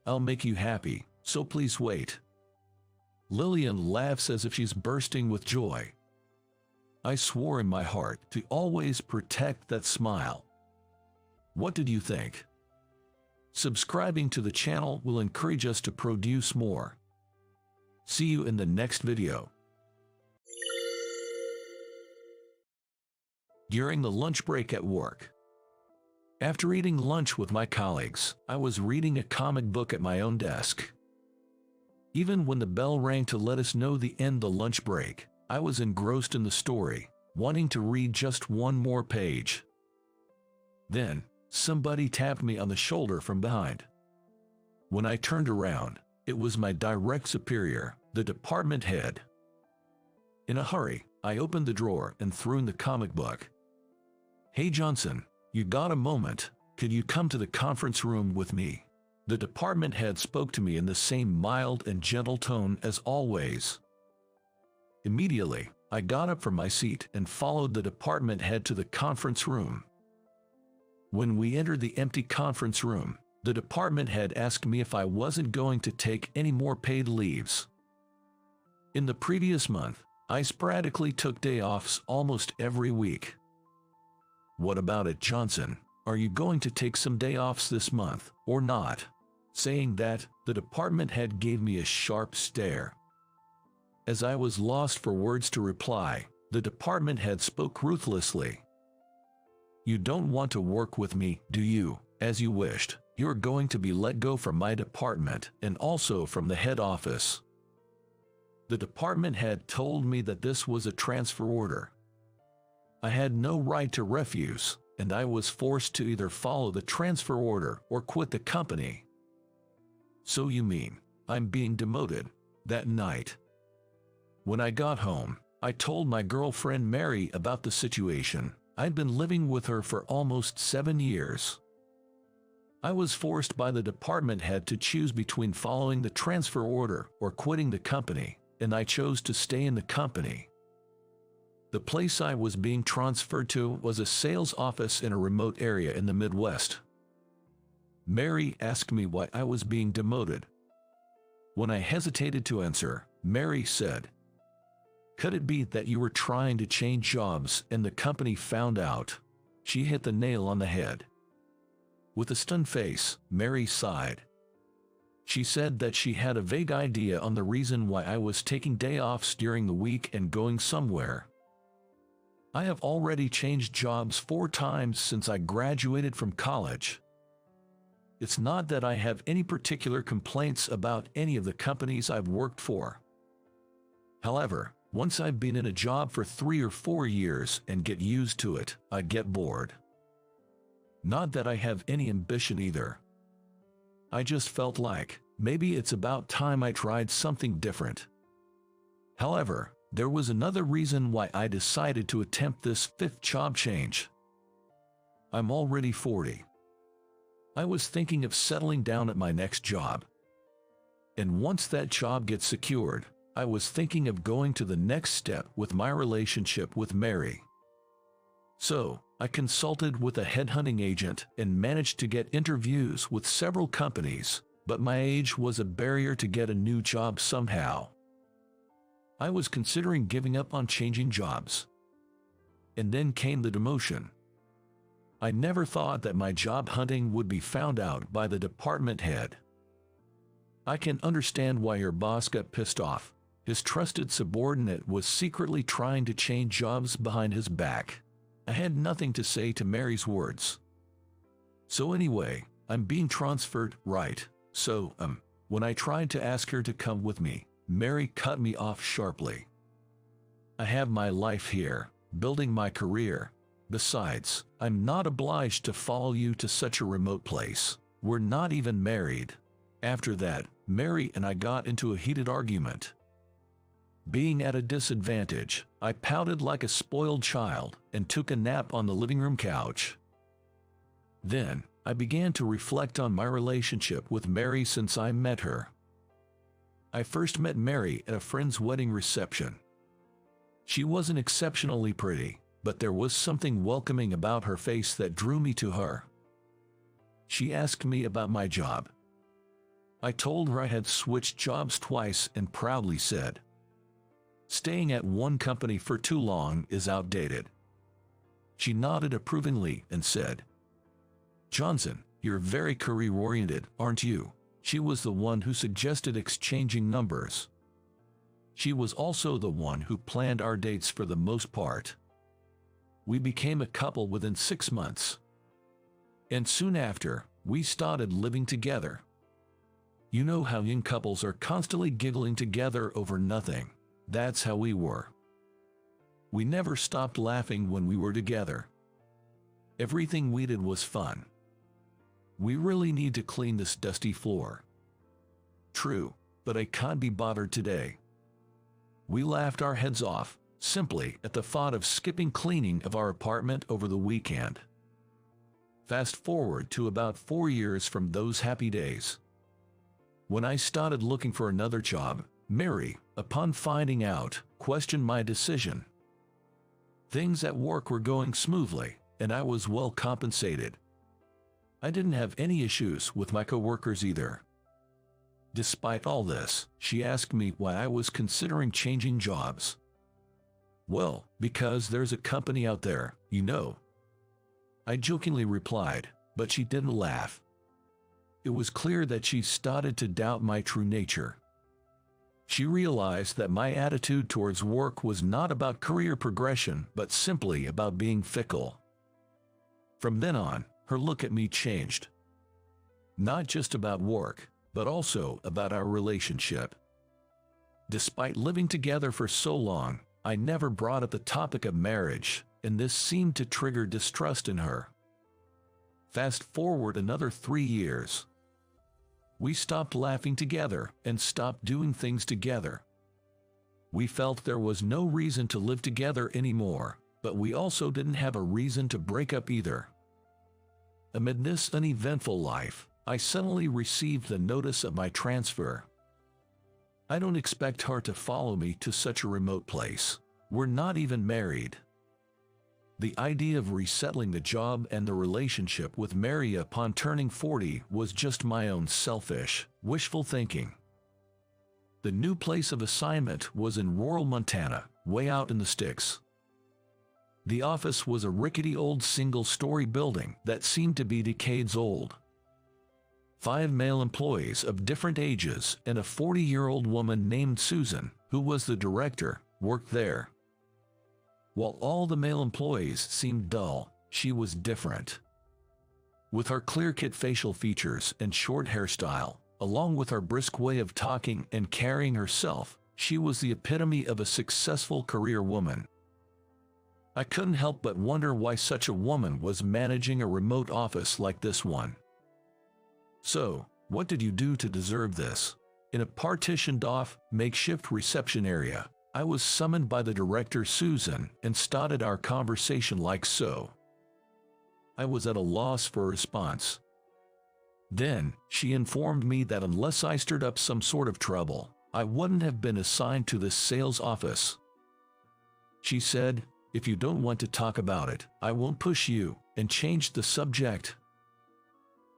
I'll make you happy, so please wait. Lillian laughs as if she's bursting with joy. I swore in my heart to always protect that smile. What did you think? Subscribing to the channel will encourage us to produce more. See you in the next video. During the lunch break at work. After eating lunch with my colleagues, I was reading a comic book at my own desk. Even when the bell rang to let us know the end of the lunch break, I was engrossed in the story, wanting to read just one more page. Then, somebody tapped me on the shoulder from behind. When I turned around, it was my direct superior, the department head. In a hurry, I opened the drawer and threw in the comic book. "Hey Johnson, you got a moment? Could you come to the conference room with me?" The department head spoke to me in the same mild and gentle tone as always. Immediately, I got up from my seat and followed the department head to the conference room. When we entered the empty conference room, the department head asked me if I wasn't going to take any more paid leaves. In the previous month, I sporadically took day offs almost every week. "What about it, Johnson? Are you going to take some day offs this month, or not?" Saying that, the department head gave me a sharp stare. As I was lost for words to reply, the department head spoke ruthlessly. "You don't want to work with me, do you? As you wished, you're going to be let go from my department and also from the head office." The department head told me that this was a transfer order. I had no right to refuse, and I was forced to either follow the transfer order or quit the company. "So you mean I'm being demoted?" That night, when I got home, I told my girlfriend Mary about the situation. I'd been living with her for almost 7 years. I was forced by the department head to choose between following the transfer order or quitting the company, and I chose to stay in the company. The place I was being transferred to was a sales office in a remote area in the Midwest. Mary asked me why I was being demoted. When I hesitated to answer, Mary said, "Could it be that you were trying to change jobs and the company found out?" She hit the nail on the head. With a stunned face, Mary sighed. She said that she had a vague idea on the reason why I was taking day offs during the week and going somewhere. "I have already changed jobs 4 times since I graduated from college. It's not that I have any particular complaints about any of the companies I've worked for. However, once I've been in a job for 3 or 4 years and get used to it, I get bored. Not that I have any ambition either. I just felt like maybe it's about time I tried something different." However, there was another reason why I decided to attempt this 5th job change. I'm already 40. I was thinking of settling down at my next job. And once that job gets secured, I was thinking of going to the next step with my relationship with Mary. So, I consulted with a headhunting agent and managed to get interviews with several companies, but my age was a barrier to get a new job somehow. I was considering giving up on changing jobs. And then came the demotion. I never thought that my job hunting would be found out by the department head. I can understand why your boss got pissed off. His trusted subordinate was secretly trying to change jobs behind his back. I had nothing to say to Mary's words. "So anyway, I'm being transferred, right? So, when I tried to ask her to come with me, Mary cut me off sharply. I have my life here, building my career. Besides, I'm not obliged to follow you to such a remote place. We're not even married." After that, Mary and I got into a heated argument. Being at a disadvantage, I pouted like a spoiled child and took a nap on the living room couch. Then, I began to reflect on my relationship with Mary since I met her. I first met Mary at a friend's wedding reception. She wasn't exceptionally pretty, but there was something welcoming about her face that drew me to her. She asked me about my job. I told her I had switched jobs twice and proudly said, "Staying at one company for too long is outdated." She nodded approvingly and said, "Johnson, you're very career-oriented, aren't you?" She was the one who suggested exchanging numbers. She was also the one who planned our dates for the most part. We became a couple within 6 months. And soon after, we started living together. You know how young couples are constantly giggling together over nothing. That's how we were. We never stopped laughing when we were together. Everything we did was fun. We really need to clean this dusty floor. True, but I can't be bothered today. We laughed our heads off, simply at the thought of skipping cleaning of our apartment over the weekend. Fast forward to about 4 years from those happy days. When I started looking for another job, Mary, upon finding out, questioned my decision. Things at work were going smoothly, and I was well compensated. I didn't have any issues with my coworkers either. Despite all this, she asked me why I was considering changing jobs. Well, because there's a company out there, you know. I jokingly replied, but she didn't laugh. It was clear that she started to doubt my true nature. She realized that my attitude towards work was not about career progression, but simply about being fickle. From then on, her look at me changed. Not just about work, but also about our relationship. Despite living together for so long, I never brought up the topic of marriage, and this seemed to trigger distrust in her. Fast forward another 3 years. We stopped laughing together and stopped doing things together. We felt there was no reason to live together anymore, but we also didn't have a reason to break up either. Amid this uneventful life, I suddenly received the notice of my transfer. I don't expect her to follow me to such a remote place. We're not even married. The idea of resettling the job and the relationship with Mary upon turning 40 was just my own selfish, wishful thinking. The new place of assignment was in rural Montana, way out in the sticks. The office was a rickety old single-story building that seemed to be decades old. 5 male employees of different ages and a 40-year-old woman named Susan, who was the director, worked there. While all the male employees seemed dull, she was different. With her clear-cut facial features and short hairstyle, along with her brisk way of talking and carrying herself, she was the epitome of a successful career woman. I couldn't help but wonder why such a woman was managing a remote office like this one. So, what did you do to deserve this? In a partitioned-off, makeshift reception area, I was summoned by the director Susan and started our conversation like so. I was at a loss for a response. Then, she informed me that unless I stirred up some sort of trouble, I wouldn't have been assigned to this sales office. She said, "If you don't want to talk about it, I won't push you," and changed the subject.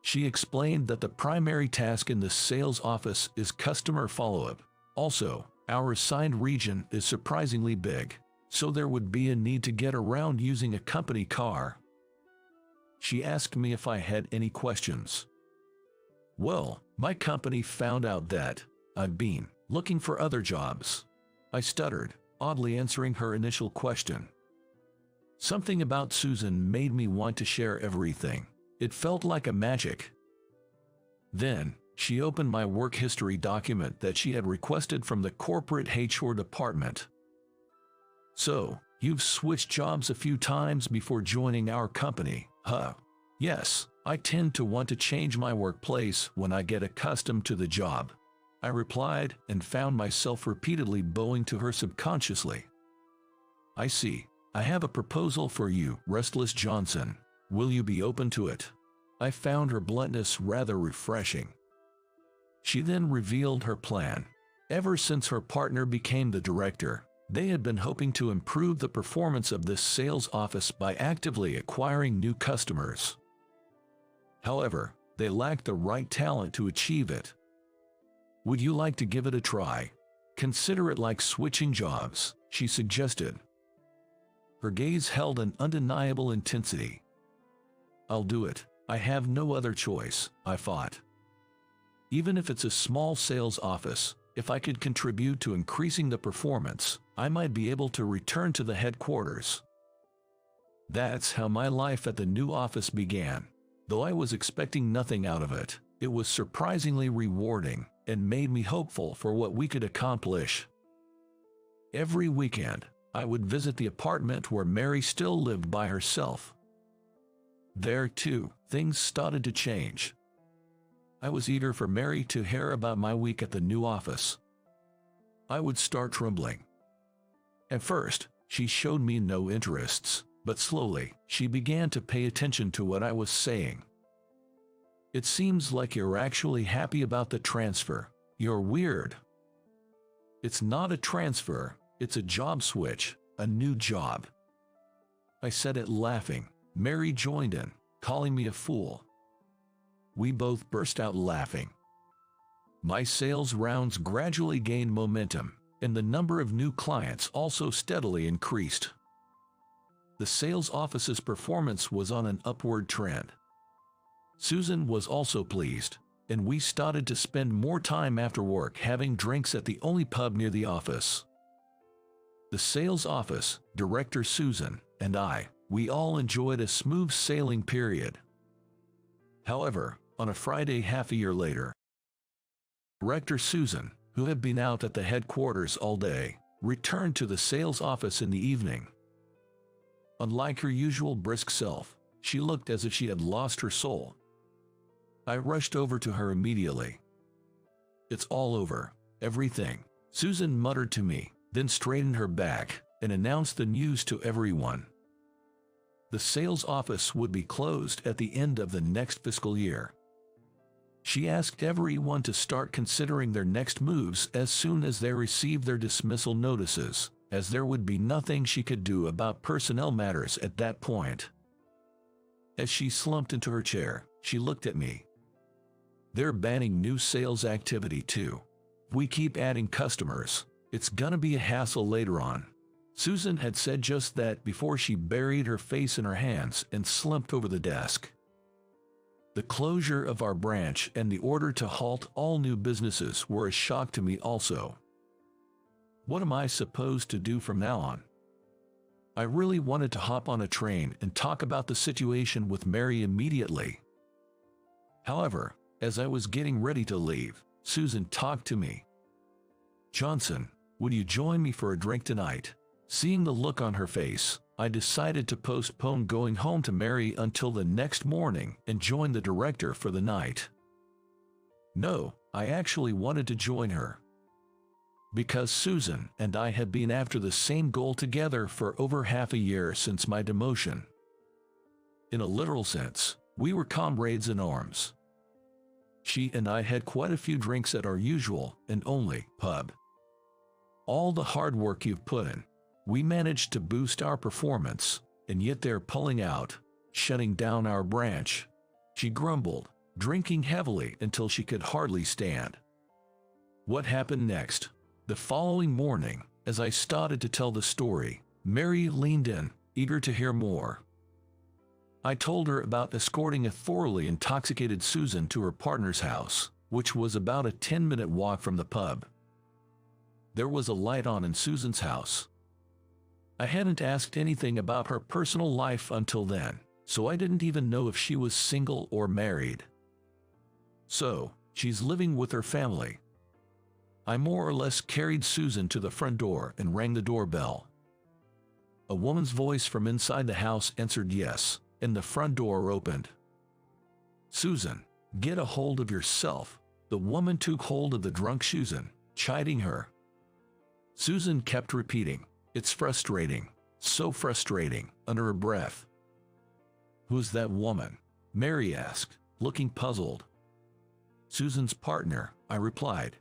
She explained that the primary task in the sales office is customer follow-up. Also, our assigned region is surprisingly big, so there would be a need to get around using a company car. She asked me if I had any questions. Well, my company found out that I've been looking for other jobs. I stuttered, oddly answering her initial question. Something about Susan made me want to share everything. It felt like a magic. Then, she opened my work history document that she had requested from the corporate HR department. "So, you've switched jobs a few times before joining our company, huh?" "Yes, I tend to want to change my workplace when I get accustomed to the job," I replied, and found myself repeatedly bowing to her subconsciously. "I see. I have a proposal for you, Restless Johnson. Will you be open to it?" I found her bluntness rather refreshing. She then revealed her plan. Ever since her partner became the director, they had been hoping to improve the performance of this sales office by actively acquiring new customers. However, they lacked the right talent to achieve it. "Would you like to give it a try? Consider it like switching jobs," she suggested. Her gaze held an undeniable intensity. "I'll do it. I have no other choice," I thought. Even if it's a small sales office, if I could contribute to increasing the performance, I might be able to return to the headquarters. That's how my life at the new office began. Though I was expecting nothing out of it, it was surprisingly rewarding and made me hopeful for what we could accomplish. Every weekend, I would visit the apartment where Mary still lived by herself. There, too, things started to change. I was eager for Mary to hear about my week at the new office. I would start trembling. At first, She showed me no interests, but slowly, she began to pay attention to what I was saying. "It seems like you're actually happy about the transfer. You're weird." "It's not a transfer, it's a job switch, a new job." I said it laughing. Mary joined in, calling me a fool. We both burst out laughing. My sales rounds gradually gained momentum, and the number of new clients also steadily increased. The sales office's performance was on an upward trend. Susan was also pleased, and we started to spend more time after work having drinks at the only pub near the office. The sales office, Director Susan, and I, we all enjoyed a smooth sailing period. However, on a Friday half a year later, Director Susan, who had been out at the headquarters all day, returned to the sales office in the evening. Unlike her usual brisk self, she looked as if she had lost her soul. I rushed over to her immediately. "It's all over, everything," Susan muttered to me, then straightened her back and announced the news to everyone. The sales office would be closed at the end of the next fiscal year. She asked everyone to start considering their next moves as soon as they received their dismissal notices, as there would be nothing she could do about personnel matters at that point. As she slumped into her chair, she looked at me. "They're banning new sales activity too. If we keep adding customers, it's gonna be a hassle later on." Susan had said just that before she buried her face in her hands and slumped over the desk. The closure of our branch and the order to halt all new businesses were a shock to me also. What am I supposed to do from now on? I really wanted to hop on a train and talk about the situation with Mary immediately. However, as I was getting ready to leave, Susan talked to me. "Johnson, would you join me for a drink tonight?" Seeing the look on her face, I decided to postpone going home to Mary until the next morning and join the director for the night. No, I actually wanted to join her, because Susan and I had been after the same goal together for over half a year since my demotion. In a literal sense, we were comrades in arms. She and I had quite a few drinks at our usual and only pub. "All the hard work you've put in, we managed to boost our performance, and yet they're pulling out, shutting down our branch," she grumbled, drinking heavily until she could hardly stand. What happened next? The following morning, as I started to tell the story, Mary leaned in, eager to hear more. I told her about escorting a thoroughly intoxicated Susan to her partner's house, which was about a 10-minute walk from the pub. There was a light on in Susan's house. I hadn't asked anything about her personal life until then, so I didn't even know if she was single or married. "So, she's living with her family." I more or less carried Susan to the front door and rang the doorbell. A woman's voice from inside the house answered yes, and the front door opened. "Susan, get a hold of yourself." The woman took hold of the drunk Susan, chiding her. Susan kept repeating, "It's frustrating, so frustrating," under her breath. "Who's that woman?" Mary asked, looking puzzled. "Susan's partner," I replied.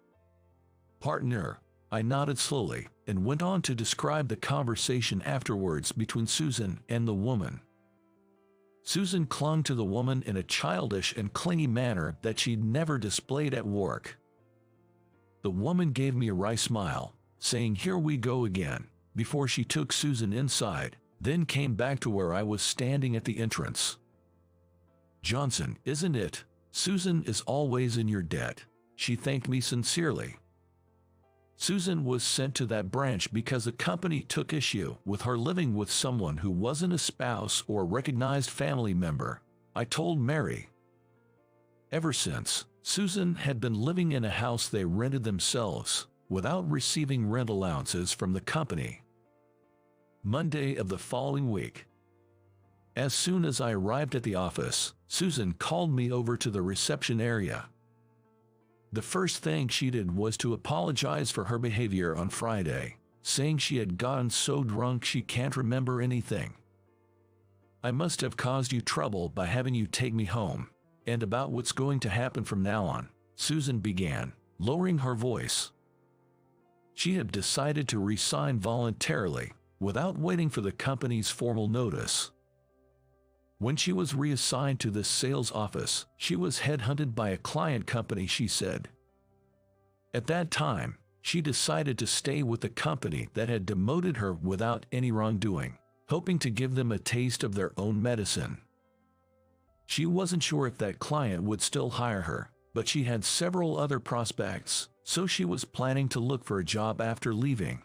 "Partner?" I nodded slowly and went on to describe the conversation afterwards between Susan and the woman. Susan clung to the woman in a childish and clingy manner that she'd never displayed at work. The woman gave me a wry smile, saying, "Here we go again," before she took Susan inside, then came back to where I was standing at the entrance. "Johnson, isn't it? Susan is always in your debt." She thanked me sincerely. Susan was sent to that branch because the company took issue with her living with someone who wasn't a spouse or recognized family member, I told Mary. Ever since, Susan had been living in a house they rented themselves, without receiving rent allowances from the company. Monday of the following week. As soon as I arrived at the office, Susan called me over to the reception area. The first thing she did was to apologize for her behavior on Friday, saying she had gotten so drunk she can't remember anything. I must have caused you trouble by having you take me home. And about what's going to happen from now on, Susan began, lowering her voice. She had decided to resign voluntarily, without waiting for the company's formal notice. When she was reassigned to this sales office, she was headhunted by a client company, she said. At that time, she decided to stay with the company that had demoted her without any wrongdoing, hoping to give them a taste of their own medicine. She wasn't sure if that client would still hire her, but she had several other prospects, so she was planning to look for a job after leaving.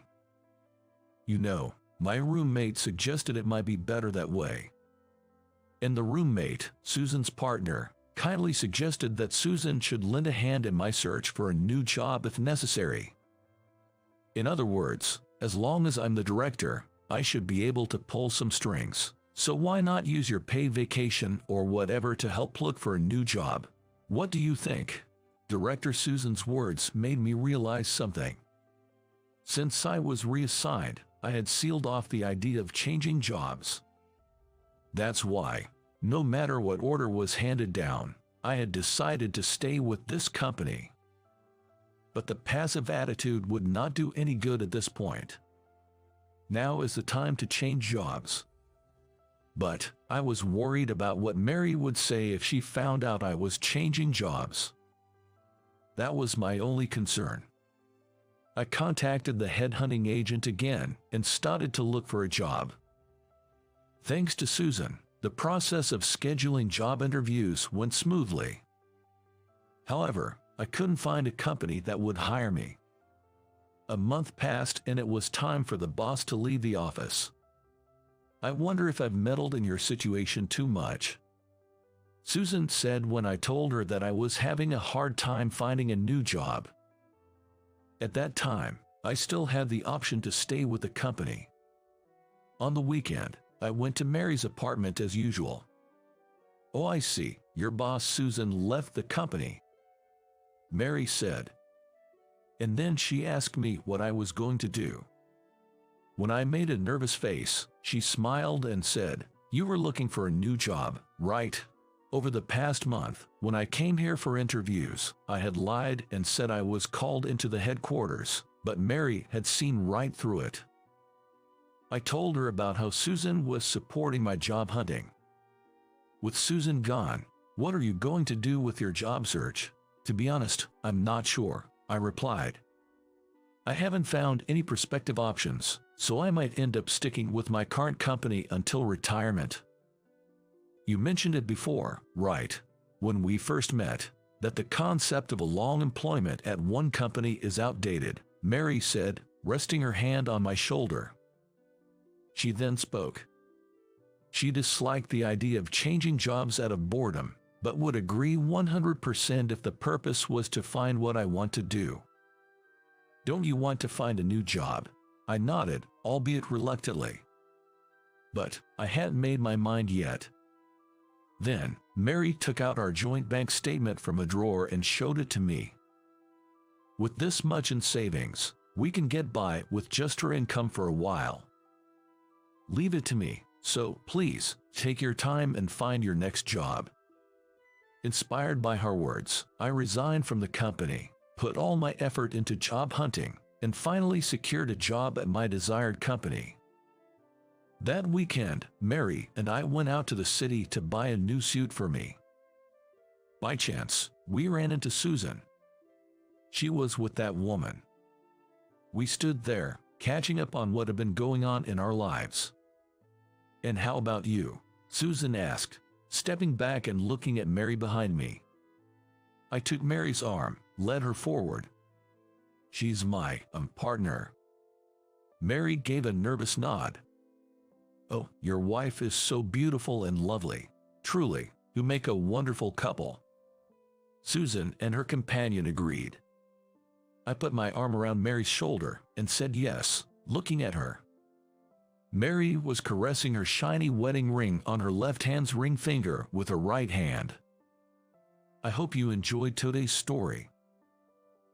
You know, my roommate suggested it might be better that way. And the roommate, Susan's partner, kindly suggested that Susan should lend a hand in my search for a new job if necessary. In other words, as long as I'm the director, I should be able to pull some strings. So why not use your paid vacation or whatever to help look for a new job? What do you think? Director Susan's words made me realize something. Since I was reassigned, I had sealed off the idea of changing jobs. That's why, no matter what order was handed down, I had decided to stay with this company. But the passive attitude would not do any good at this point. Now is the time to change jobs. But I was worried about what Mary would say if she found out I was changing jobs. That was my only concern. I contacted the headhunting agent again and started to look for a job. Thanks to Susan, the process of scheduling job interviews went smoothly. However, I couldn't find a company that would hire me. A month passed and it was time for the boss to leave the office. I wonder if I've meddled in your situation too much. Susan said when I told her that I was having a hard time finding a new job. At that time, I still had the option to stay with the company. On the weekend, I went to Mary's apartment as usual. Oh, I see, your boss Susan left the company, Mary said. And then she asked me what I was going to do. When I made a nervous face, she smiled and said, "You were looking for a new job, right?" Over the past month, when I came here for interviews, I had lied and said I was called into the headquarters, but Mary had seen right through it. I told her about how Susan was supporting my job hunting. With Susan gone, what are you going to do with your job search? To be honest, I'm not sure, I replied. I haven't found any prospective options, so I might end up sticking with my current company until retirement. You mentioned it before, right? When we first met, that the concept of a long employment at one company is outdated, Mary said, resting her hand on my shoulder. She then spoke. She disliked the idea of changing jobs out of boredom, but would agree 100% if the purpose was to find what I want to do. Don't you want to find a new job? I nodded, albeit reluctantly. But I hadn't made my mind yet. Then, Mary took out our joint bank statement from a drawer and showed it to me. With this much in savings, we can get by with just her income for a while. Leave it to me, so please, take your time and find your next job. Inspired by her words, I resigned from the company, put all my effort into job hunting, and finally secured a job at my desired company. That weekend, Mary and I went out to the city to buy a new suit for me. By chance, we ran into Susan. She was with that woman. We stood there, catching up on what had been going on in our lives. "And how about you?" Susan asked, stepping back and looking at Mary behind me. I took Mary's arm, led her forward. "She's my partner." Mary gave a nervous nod. "Oh, your wife is so beautiful and lovely. Truly, you make a wonderful couple." Susan and her companion agreed. I put my arm around Mary's shoulder and said yes, looking at her. Mary was caressing her shiny wedding ring on her left hand's ring finger with her right hand. I hope you enjoyed today's story.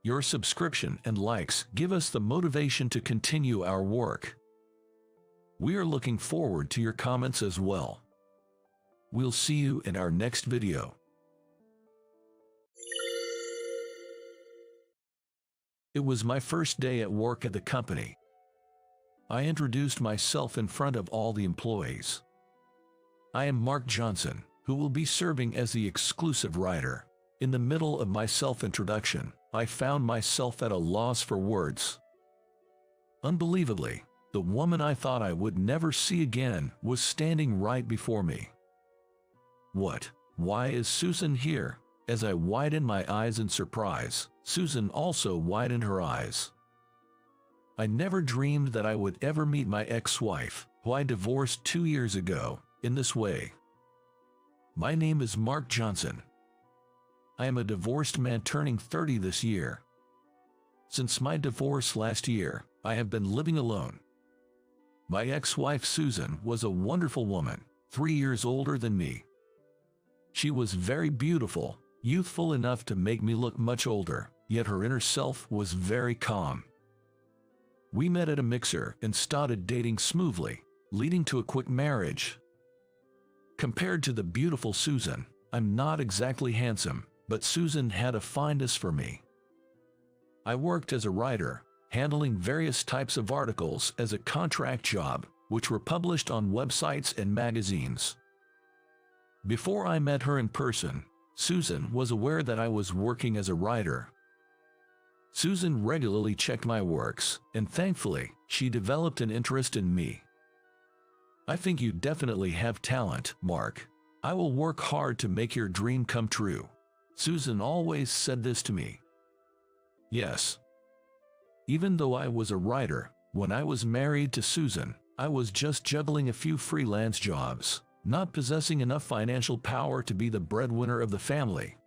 Your subscription and likes give us the motivation to continue our work. We are looking forward to your comments as well. We'll see you in our next video. It was my first day at work at the company. I introduced myself in front of all the employees. I am Mark Johnson, who will be serving as the exclusive writer. In the middle of my self-introduction, I found myself at a loss for words. Unbelievably, the woman I thought I would never see again was standing right before me. What? Why is Susan here? As I widened my eyes in surprise, Susan also widened her eyes. I never dreamed that I would ever meet my ex-wife, who I divorced 2 years ago, in this way. My name is Mark Johnson. I am a divorced man turning 30 this year. Since my divorce last year, I have been living alone. My ex-wife Susan was a wonderful woman, 3 years older than me. She was very beautiful, youthful enough to make me look much older, yet her inner self was very calm. We met at a mixer and started dating smoothly, leading to a quick marriage. Compared to the beautiful Susan, I'm not exactly handsome, but Susan had a fineness for me. I worked as a writer, handling various types of articles as a contract job, which were published on websites and magazines. Before I met her in person, Susan was aware that I was working as a writer. Susan regularly checked my works, and thankfully, she developed an interest in me. I think you definitely have talent, Mark. I will work hard to make your dream come true. Susan always said this to me. Yes. Even though I was a writer, when I was married to Susan, I was just juggling a few freelance jobs, not possessing enough financial power to be the breadwinner of the family.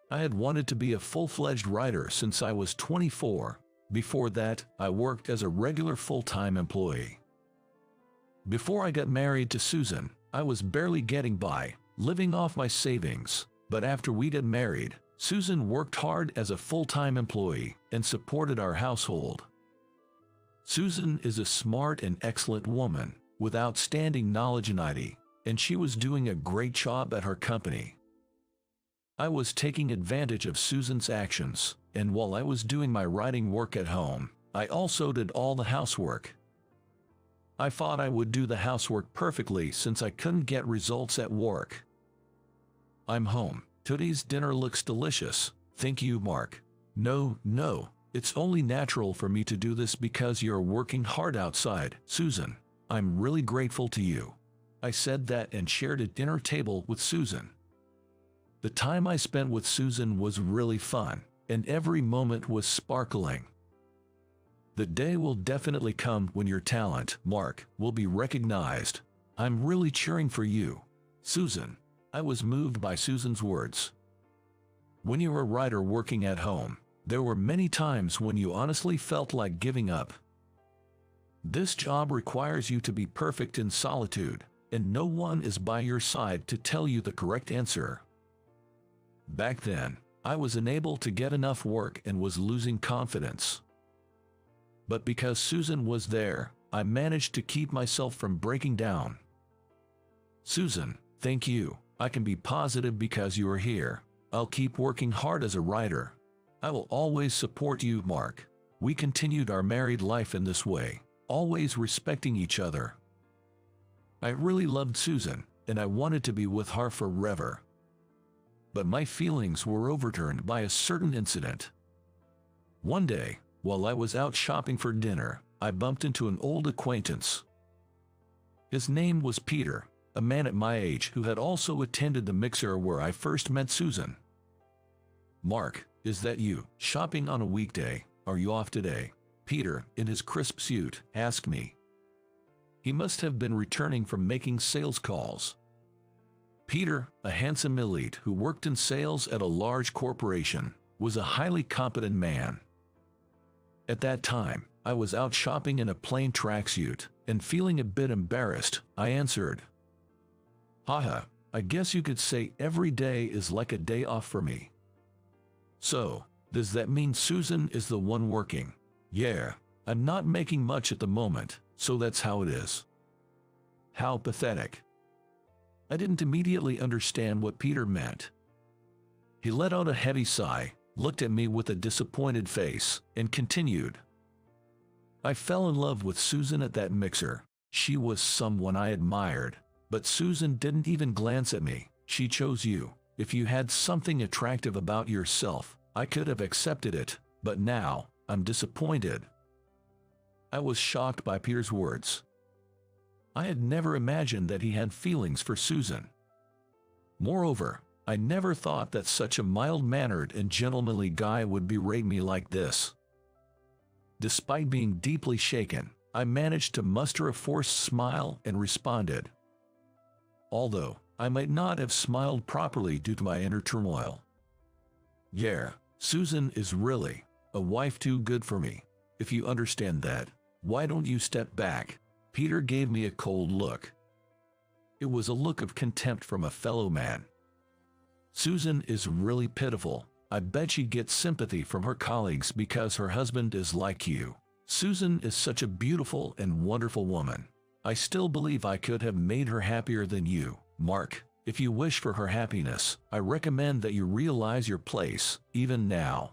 I had wanted to be a full-fledged writer since I was 24. Before that, I worked as a regular full-time employee. Before I got married to Susan, I was barely getting by, living off my savings. But after we got married, Susan worked hard as a full-time employee and supported our household. Susan is a smart and excellent woman with outstanding knowledge in IT, and she was doing a great job at her company. I was taking advantage of Susan's actions, and while I was doing my writing work at home, I also did all the housework. I thought I would do the housework perfectly since I couldn't get results at work. I'm home. Today's dinner looks delicious. Thank you, Mark. No, it's only natural for me to do this because you're working hard outside, Susan. I'm really grateful to you. I said that and shared a dinner table with Susan. The time I spent with Susan was really fun, and every moment was sparkling. The day will definitely come when your talent, Mark, will be recognized. I'm really cheering for you, Susan. I was moved by Susan's words. When you're a writer working at home, there were many times when you honestly felt like giving up. This job requires you to be perfect in solitude, and no one is by your side to tell you the correct answer. Back then, I was unable to get enough work and was losing confidence. But because Susan was there, I managed to keep myself from breaking down. Susan, thank you. I can be positive because you are here. I'll keep working hard as a writer. I will always support you, Mark. We continued our married life in this way, always respecting each other. I really loved Susan, and I wanted to be with her forever. But my feelings were overturned by a certain incident. One day, while I was out shopping for dinner, I bumped into an old acquaintance. His name was Peter, a man at my age who had also attended the mixer where I first met Susan. Mark, is that you, shopping on a weekday? Are you off today? Peter, in his crisp suit, asked me. He must have been returning from making sales calls. Peter, a handsome elite who worked in sales at a large corporation, was a highly competent man. At that time, I was out shopping in a plain tracksuit, and feeling a bit embarrassed, I answered, "Haha, I guess you could say every day is like a day off for me." So, Does that mean Susan is the one working? Yeah, I'm not making much at the moment, so that's how it is. How pathetic. I didn't immediately understand what Peter meant. He let out a heavy sigh, looked at me with a disappointed face, and continued. I fell in love with Susan at that mixer. She was someone I admired, but Susan didn't even glance at me. She chose you. If you had something attractive about yourself, I could have accepted it, but now, I'm disappointed. I was shocked by Peter's words. I had never imagined that he had feelings for Susan. Moreover, I never thought that such a mild-mannered and gentlemanly guy would berate me like this. Despite being deeply shaken, I managed to muster a forced smile and responded. Although, I might not have smiled properly due to my inner turmoil. Yeah, Susan is really a wife too good for me. If you understand that, why don't you step back? Peter gave me a cold look. It was a look of contempt from a fellow man. Susan is really pitiful. I bet she gets sympathy from her colleagues because her husband is like you. Susan is such a beautiful and wonderful woman. I still believe I could have made her happier than you, Mark. If you wish for her happiness, I recommend that you realize your place, even now.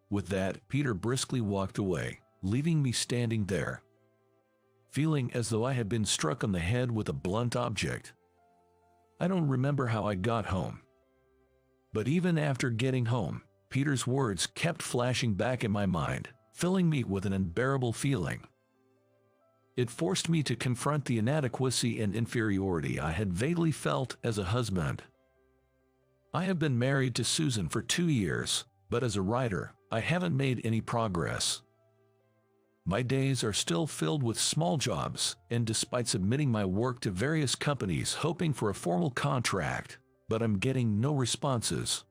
With that, Peter briskly walked away, leaving me standing there, feeling as though I had been struck on the head with a blunt object. I don't remember how I got home. But even after getting home, Peter's words kept flashing back in my mind, filling me with an unbearable feeling. It forced me to confront the inadequacy and inferiority I had vaguely felt as a husband. I have been married to Susan for 2 years, but as a writer, I haven't made any progress. My days are still filled with small jobs, and despite submitting my work to various companies hoping for a formal contract, but I'm getting no responses.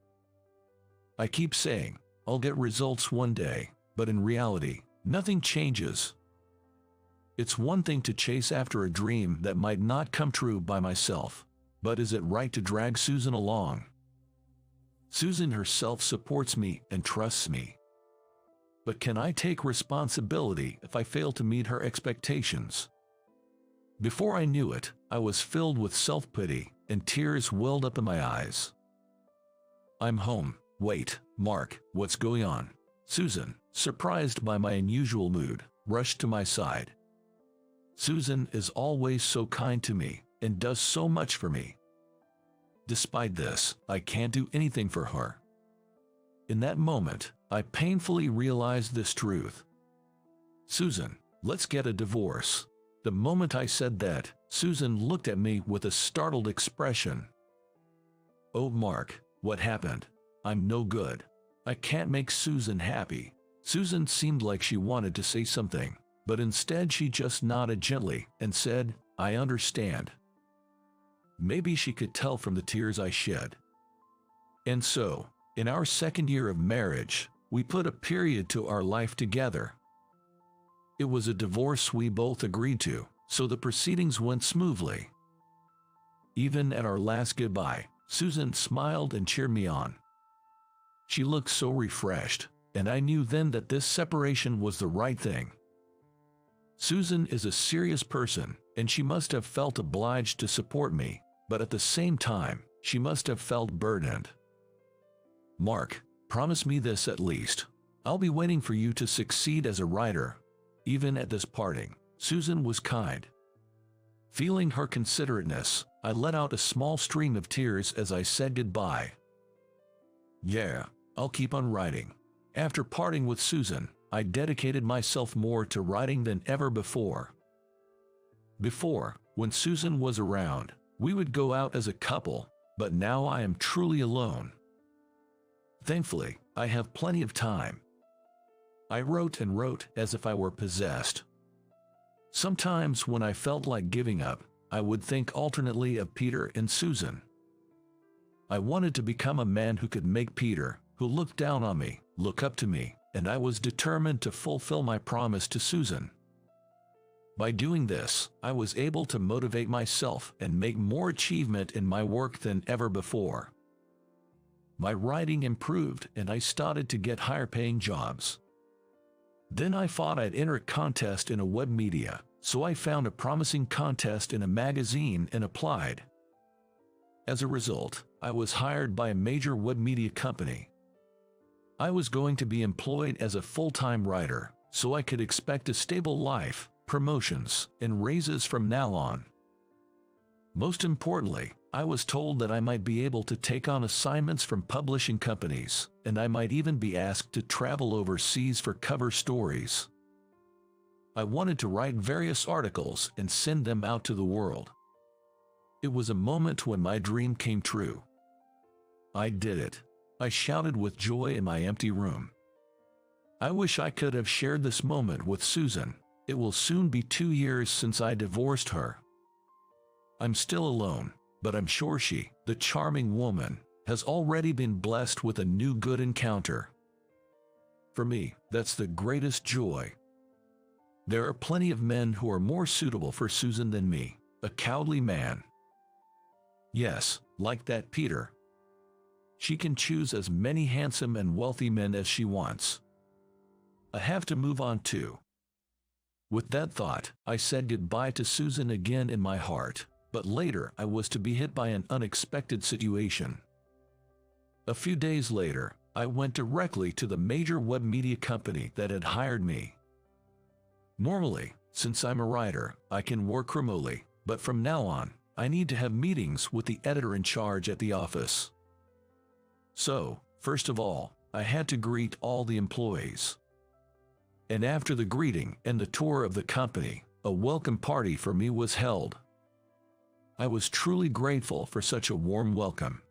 I keep saying, I'll get results one day, but in reality, nothing changes. It's one thing to chase after a dream that might not come true by myself, but is it right to drag Susan along? Susan herself supports me and trusts me. But can I take responsibility if I fail to meet her expectations? Before I knew it, I was filled with self-pity, and tears welled up in my eyes. I'm home. Wait, Mark, what's going on? Susan, surprised by my unusual mood, rushed to my side. Susan is always so kind to me, and does so much for me. Despite this, I can't do anything for her. In that moment, I painfully realized this truth. Susan, let's get a divorce. The moment I said that, Susan looked at me with a startled expression. Oh, Mark, what happened? I'm no good. I can't make Susan happy. Susan seemed like she wanted to say something, but instead she just nodded gently and said, I understand. Maybe she could tell from the tears I shed. And so, in our 2nd year of marriage, we put a period to our life together. It was a divorce we both agreed to, so the proceedings went smoothly. Even at our last goodbye, Susan smiled and cheered me on. She looked so refreshed, and I knew then that this separation was the right thing. Susan is a serious person, and she must have felt obliged to support me, but at the same time, she must have felt burdened. Mark, promise me this at least. I'll be waiting for you to succeed as a writer. Even at this parting, Susan was kind. Feeling her considerateness, I let out a small stream of tears as I said goodbye. Yeah, I'll keep on writing. After parting with Susan, I dedicated myself more to writing than ever before. Before, when Susan was around, we would go out as a couple, but now I am truly alone. Thankfully, I have plenty of time. I wrote and wrote as if I were possessed. Sometimes when I felt like giving up, I would think alternately of Peter and Susan. I wanted to become a man who could make Peter, who looked down on me, look up to me, and I was determined to fulfill my promise to Susan. By doing this, I was able to motivate myself and make more achievement in my work than ever before. My writing improved and I started to get higher-paying jobs. Then I thought I'd enter a contest in a web media, so I found a promising contest in a magazine and applied. As a result, I was hired by a major web media company. I was going to be employed as a full-time writer, so I could expect a stable life, promotions, and raises from now on. Most importantly, I was told that I might be able to take on assignments from publishing companies, and I might even be asked to travel overseas for cover stories. I wanted to write various articles and send them out to the world. It was a moment when my dream came true. I did it. I shouted with joy in my empty room. I wish I could have shared this moment with Susan. It will soon be 2 years since I divorced her. I'm still alone, but I'm sure she, the charming woman, has already been blessed with a new good encounter. For me, that's the greatest joy. There are plenty of men who are more suitable for Susan than me, a cowardly man. Yes, like that Peter. She can choose as many handsome and wealthy men as she wants. I have to move on too. With that thought, I said goodbye to Susan again in my heart, but later I was to be hit by an unexpected situation. A few days later, I went directly to the major web media company that had hired me. Normally, since I'm a writer, I can work remotely, but from now on, I need to have meetings with the editor in charge at the office. So, first of all, I had to greet all the employees. And after the greeting and the tour of the company, a welcome party for me was held. I was truly grateful for such a warm welcome.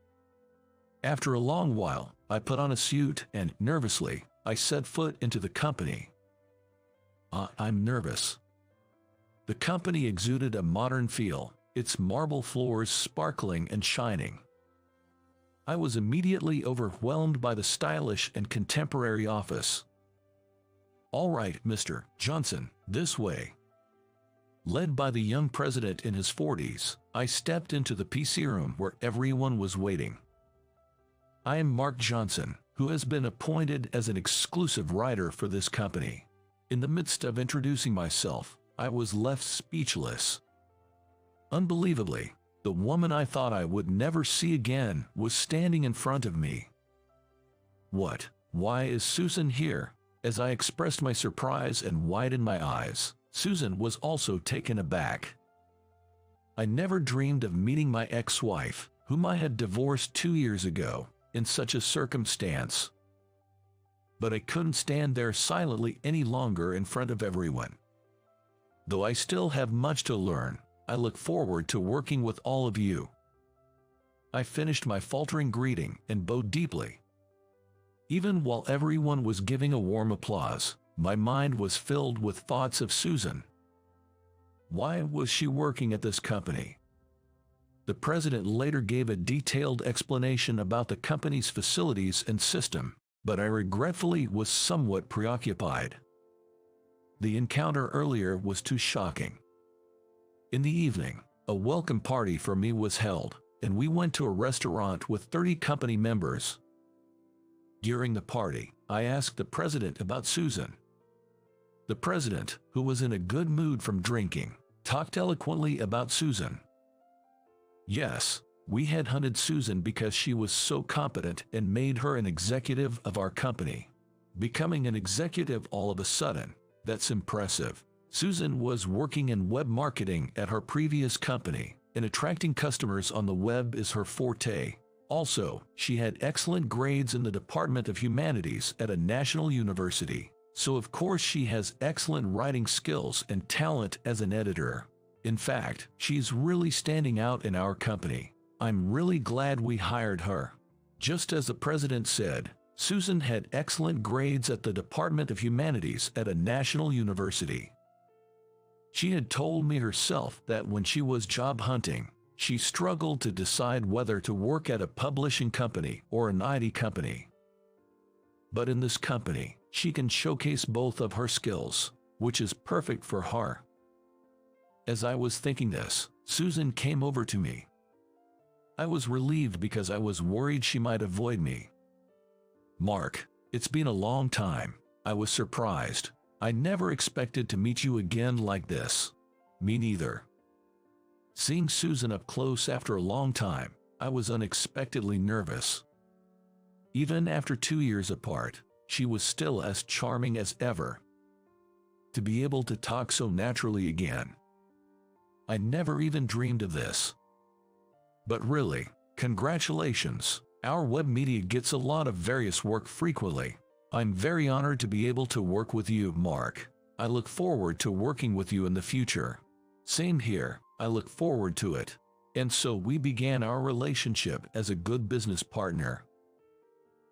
After a long while, I put on a suit and, nervously, I set foot into the company. I'm nervous. The company exuded a modern feel, its marble floors sparkling and shining. I was immediately overwhelmed by the stylish and contemporary office. "All right, Mr. Johnson, this way." Led by the young president in his 40s, I stepped into the PC room where everyone was waiting. I am Mark Johnson, who has been appointed as an exclusive writer for this company. In the midst of introducing myself, I was left speechless. Unbelievably, the woman I thought I would never see again was standing in front of me. "What? Why is Susan here?" As I expressed my surprise and widened my eyes, Susan was also taken aback. I never dreamed of meeting my ex-wife, whom I had divorced 2 years ago, in such a circumstance. But I couldn't stand there silently any longer in front of everyone. Though I still have much to learn, I look forward to working with all of you. I finished my faltering greeting and bowed deeply. Even while everyone was giving a warm applause, my mind was filled with thoughts of Susan. Why was she working at this company? The president later gave a detailed explanation about the company's facilities and system, but I regretfully was somewhat preoccupied. The encounter earlier was too shocking. In the evening, a welcome party for me was held, and we went to a restaurant with 30 company members. During the party, I asked the president about Susan. The president, who was in a good mood from drinking, talked eloquently about Susan. Yes, we had hunted Susan because she was so competent and made her an executive of our company. Becoming an executive all of a sudden, that's impressive. Susan was working in web marketing at her previous company, and attracting customers on the web is her forte. Also, she had excellent grades in the Department of Humanities at a national university, so of course she has excellent writing skills and talent as an editor. In fact, she's really standing out in our company. I'm really glad we hired her. Just as the president said, Susan had excellent grades at the Department of Humanities at a national university. She had told me herself that when she was job hunting, she struggled to decide whether to work at a publishing company or an IT company. But in this company, she can showcase both of her skills, which is perfect for her. As I was thinking this, Susan came over to me. I was relieved because I was worried she might avoid me. Mark, it's been a long time. I was surprised. I never expected to meet you again like this. Me neither. Seeing Susan up close after a long time, I was unexpectedly nervous. Even after 2 years apart, she was still as charming as ever. To be able to talk so naturally again. I never even dreamed of this. But really, congratulations. Our web media gets a lot of various work frequently. I'm very honored to be able to work with you, Mark. I look forward to working with you in the future. Same here, I look forward to it. And so we began our relationship as a good business partner.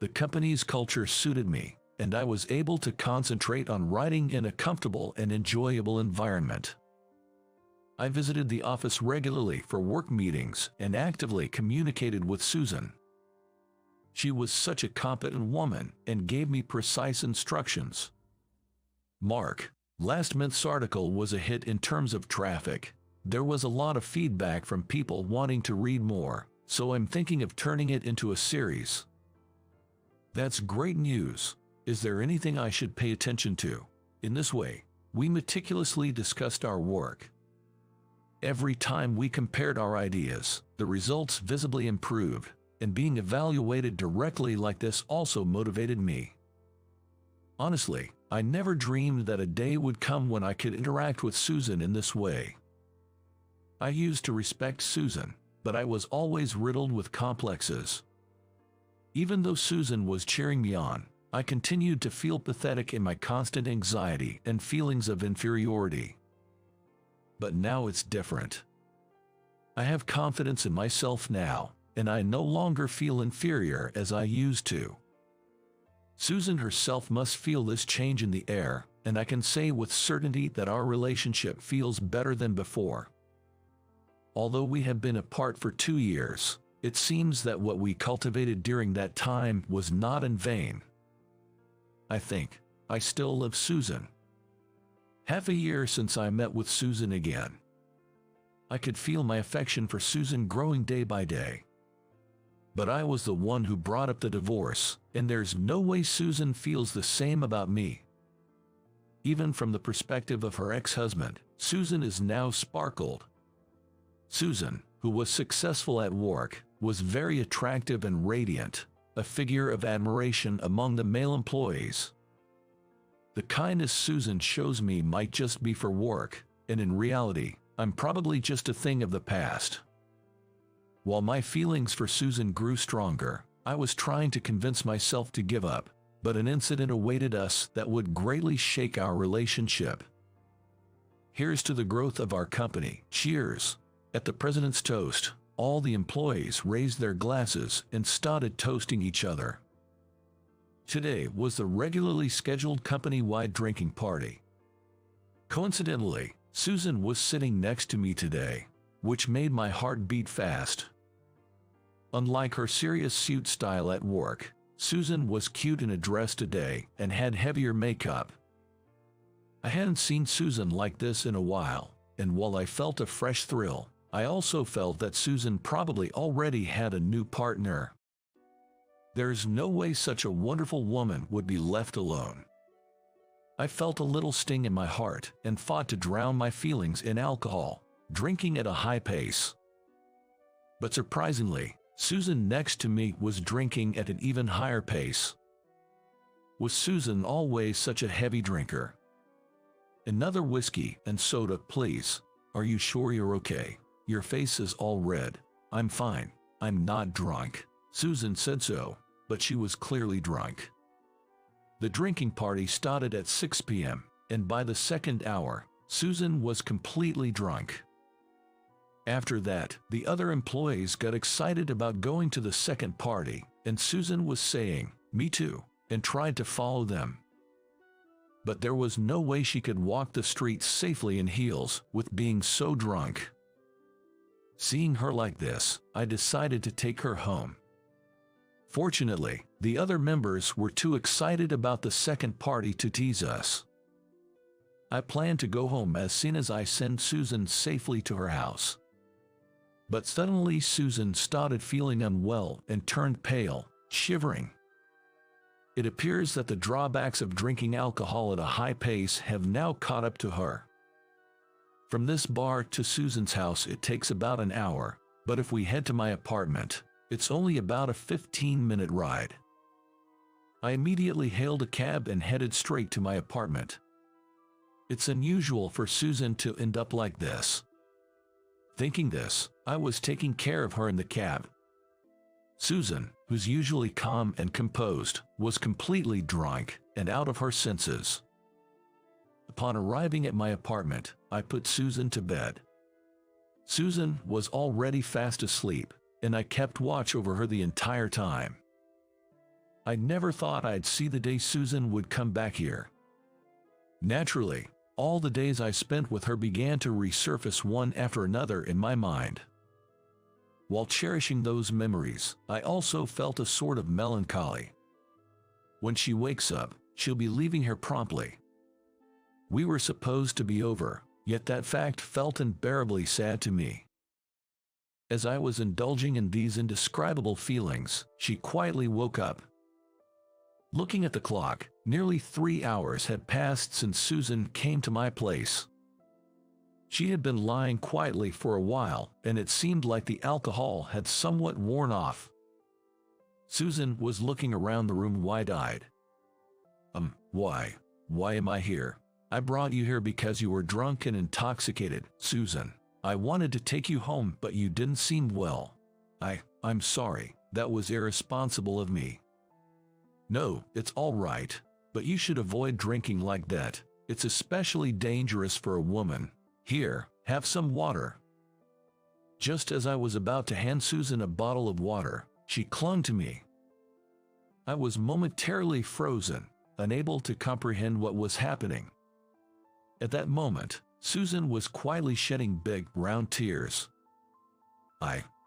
The company's culture suited me, and I was able to concentrate on writing in a comfortable and enjoyable environment. I visited the office regularly for work meetings and actively communicated with Susan. She was such a competent woman and gave me precise instructions. Mark, last month's article was a hit in terms of traffic. There was a lot of feedback from people wanting to read more, so I'm thinking of turning it into a series. That's great news. Is there anything I should pay attention to? In this way, we meticulously discussed our work. Every time we compared our ideas, the results visibly improved, and being evaluated directly like this also motivated me. Honestly, I never dreamed that a day would come when I could interact with Susan in this way. I used to respect Susan, but I was always riddled with complexes. Even though Susan was cheering me on, I continued to feel pathetic in my constant anxiety and feelings of inferiority. But now it's different. I have confidence in myself now, and I no longer feel inferior as I used to. Susan herself must feel this change in the air, and I can say with certainty that our relationship feels better than before. Although we have been apart for 2 years, it seems that what we cultivated during that time was not in vain. I think I still love Susan. Half a year since I met with Susan again. I could feel my affection for Susan growing day by day. But I was the one who brought up the divorce, and there's no way Susan feels the same about me. Even from the perspective of her ex-husband, Susan is now sparkled. Susan, who was successful at work, was very attractive and radiant, a figure of admiration among the male employees. The kindness Susan shows me might just be for work, and in reality, I'm probably just a thing of the past. While my feelings for Susan grew stronger, I was trying to convince myself to give up, but an incident awaited us that would greatly shake our relationship. Here's to the growth of our company. Cheers. At the president's toast, all the employees raised their glasses and started toasting each other. Today was the regularly scheduled company-wide drinking party. Coincidentally, Susan was sitting next to me today, which made my heart beat fast. Unlike her serious suit style at work, Susan was cute in a dress today and had heavier makeup. I hadn't seen Susan like this in a while, and while I felt a fresh thrill, I also felt that Susan probably already had a new partner. There's no way such a wonderful woman would be left alone. I felt a little sting in my heart and fought to drown my feelings in alcohol, drinking at a high pace. But surprisingly, Susan next to me was drinking at an even higher pace. Was Susan always such a heavy drinker? Another whiskey and soda, please. Are you sure you're okay? Your face is all red. I'm fine. I'm not drunk. Susan said so, but she was clearly drunk. The drinking party started at 6 p.m., and by the second hour, Susan was completely drunk. After that, the other employees got excited about going to the second party, and Susan was saying, "Me too," and tried to follow them. But there was no way she could walk the streets safely in heels with being so drunk. Seeing her like this, I decided to take her home. Fortunately, the other members were too excited about the second party to tease us. I plan to go home as soon as I send Susan safely to her house. But suddenly Susan started feeling unwell and turned pale, shivering. It appears that the drawbacks of drinking alcohol at a high pace have now caught up to her. From this bar to Susan's house it takes about an hour, but if we head to my apartment, it's only about a 15-minute ride. I immediately hailed a cab and headed straight to my apartment. It's unusual for Susan to end up like this. Thinking this, I was taking care of her in the cab. Susan, who's usually calm and composed, was completely drunk and out of her senses. Upon arriving at my apartment, I put Susan to bed. Susan was already fast asleep, and I kept watch over her the entire time. I never thought I'd see the day Susan would come back here. Naturally, all the days I spent with her began to resurface one after another in my mind. While cherishing those memories, I also felt a sort of melancholy. When she wakes up, she'll be leaving here promptly. We were supposed to be over, yet that fact felt unbearably sad to me. As I was indulging in these indescribable feelings, she quietly woke up. Looking at the clock, nearly 3 hours had passed since Susan came to my place. She had been lying quietly for a while, and it seemed like the alcohol had somewhat worn off. Susan was looking around the room wide-eyed. Why am I here? I brought you here because you were drunk and intoxicated, Susan. I wanted to take you home, but you didn't seem well. I'm sorry, that was irresponsible of me. No, it's all right, but you should avoid drinking like that. It's especially dangerous for a woman. Here, have some water. Just as I was about to hand Susan a bottle of water, she clung to me. I was momentarily frozen, unable to comprehend what was happening. At that moment, Susan was quietly shedding big, round tears.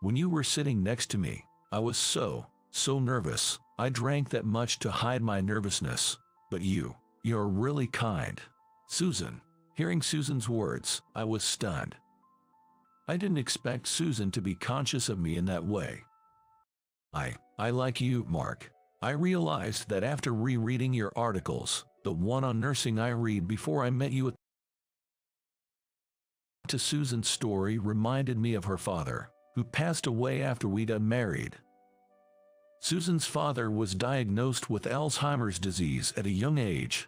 When you were sitting next to me, I was so nervous. I drank that much to hide my nervousness. But you're really kind. Susan. Hearing Susan's words, I was stunned. I didn't expect Susan to be conscious of me in that way. I like you, Mark. I realized that after rereading your articles, the one on nursing I read before I met you to Susan's story reminded me of her father, who passed away after we got married. Susan's father was diagnosed with Alzheimer's disease at a young age.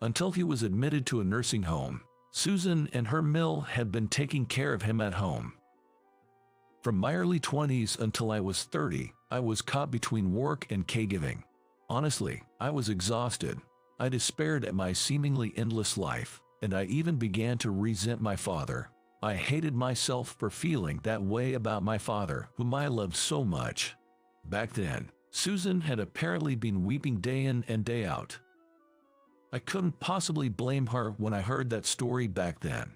Until he was admitted to a nursing home, Susan and her mill had been taking care of him at home. From my early 20s until I was 30, I was caught between work and caregiving. Honestly, I was exhausted. I despaired at my seemingly endless life, and I even began to resent my father. I hated myself for feeling that way about my father, whom I loved so much. Back then, Susan had apparently been weeping day in and day out. I couldn't possibly blame her when I heard that story back then.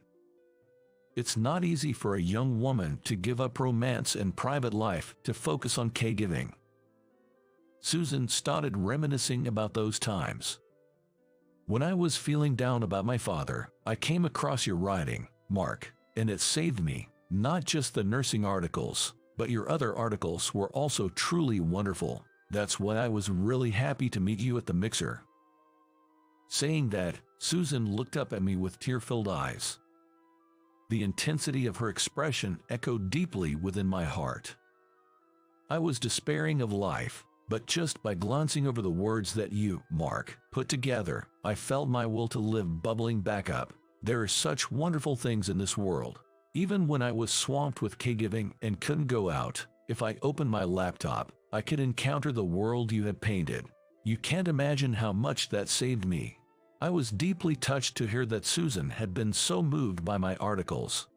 It's not easy for a young woman to give up romance and private life to focus on caregiving. Susan started reminiscing about those times. When I was feeling down about my father, I came across your writing, Mark, and it saved me. Not just the nursing articles, but your other articles were also truly wonderful. That's why I was really happy to meet you at the mixer. Saying that, Susan looked up at me with tear-filled eyes. The intensity of her expression echoed deeply within my heart. I was despairing of life, but just by glancing over the words that you, Mark, put together, I felt my will to live bubbling back up. There are such wonderful things in this world. Even when I was swamped with caregiving and couldn't go out, if I opened my laptop, I could encounter the world you had painted. You can't imagine how much that saved me. I was deeply touched to hear that Susan had been so moved by my articles.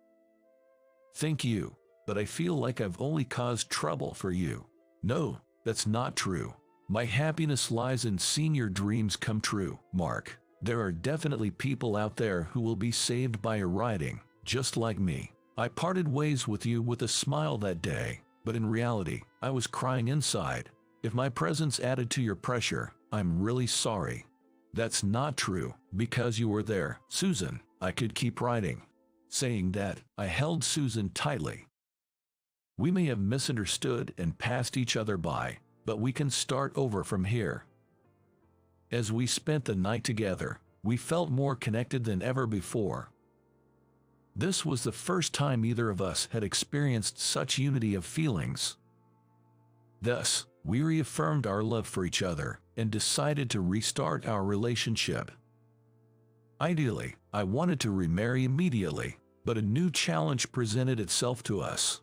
Thank you, but I feel like I've only caused trouble for you. No, that's not true. My happiness lies in seeing your dreams come true, Mark. There are definitely people out there who will be saved by your writing, just like me. I parted ways with you with a smile that day, but in reality, I was crying inside. If my presence added to your pressure, I'm really sorry. That's not true, because you were there, Susan. I could keep writing. Saying that, I held Susan tightly. We may have misunderstood and passed each other by, but we can start over from here. As we spent the night together, we felt more connected than ever before. This was the first time either of us had experienced such unity of feelings. Thus, we reaffirmed our love for each other and decided to restart our relationship. Ideally, I wanted to remarry immediately, but a new challenge presented itself to us.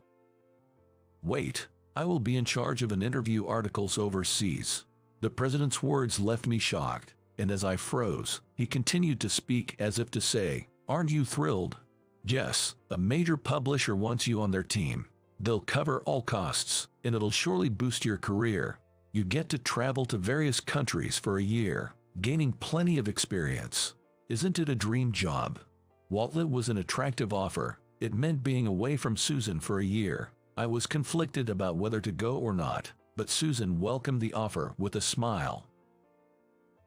Wait, I will be in charge of an interview articles overseas. The president's words left me shocked, and as I froze, he continued to speak as if to say, "Aren't you thrilled? Yes, a major publisher wants you on their team. They'll cover all costs, and it'll surely boost your career. You get to travel to various countries for a year, gaining plenty of experience. Isn't it a dream job?" While it was an attractive offer, it meant being away from Susan for a year. I was conflicted about whether to go or not, but Susan welcomed the offer with a smile.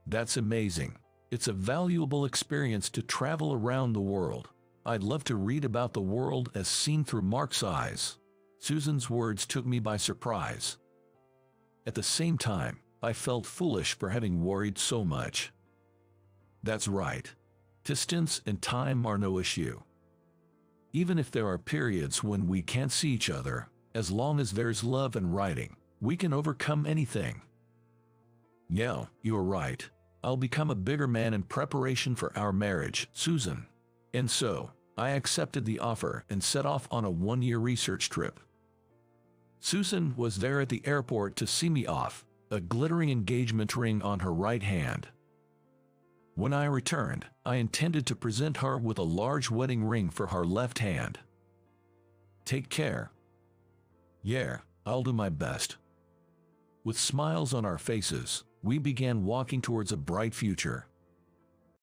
"That's amazing. It's a valuable experience to travel around the world. I'd love to read about the world as seen through Mark's eyes." Susan's words took me by surprise. At the same time, I felt foolish for having worried so much. That's right. Distance and time are no issue. Even if there are periods when we can't see each other, as long as there's love and writing, we can overcome anything. Yeah, you're right. I'll become a bigger man in preparation for our marriage, Susan. And so, I accepted the offer and set off on a one-year research trip. Susan was there at the airport to see me off, a glittering engagement ring on her right hand. When I returned, I intended to present her with a large wedding ring for her left hand. "Take care." "Yeah, I'll do my best." With smiles on our faces, we began walking towards a bright future.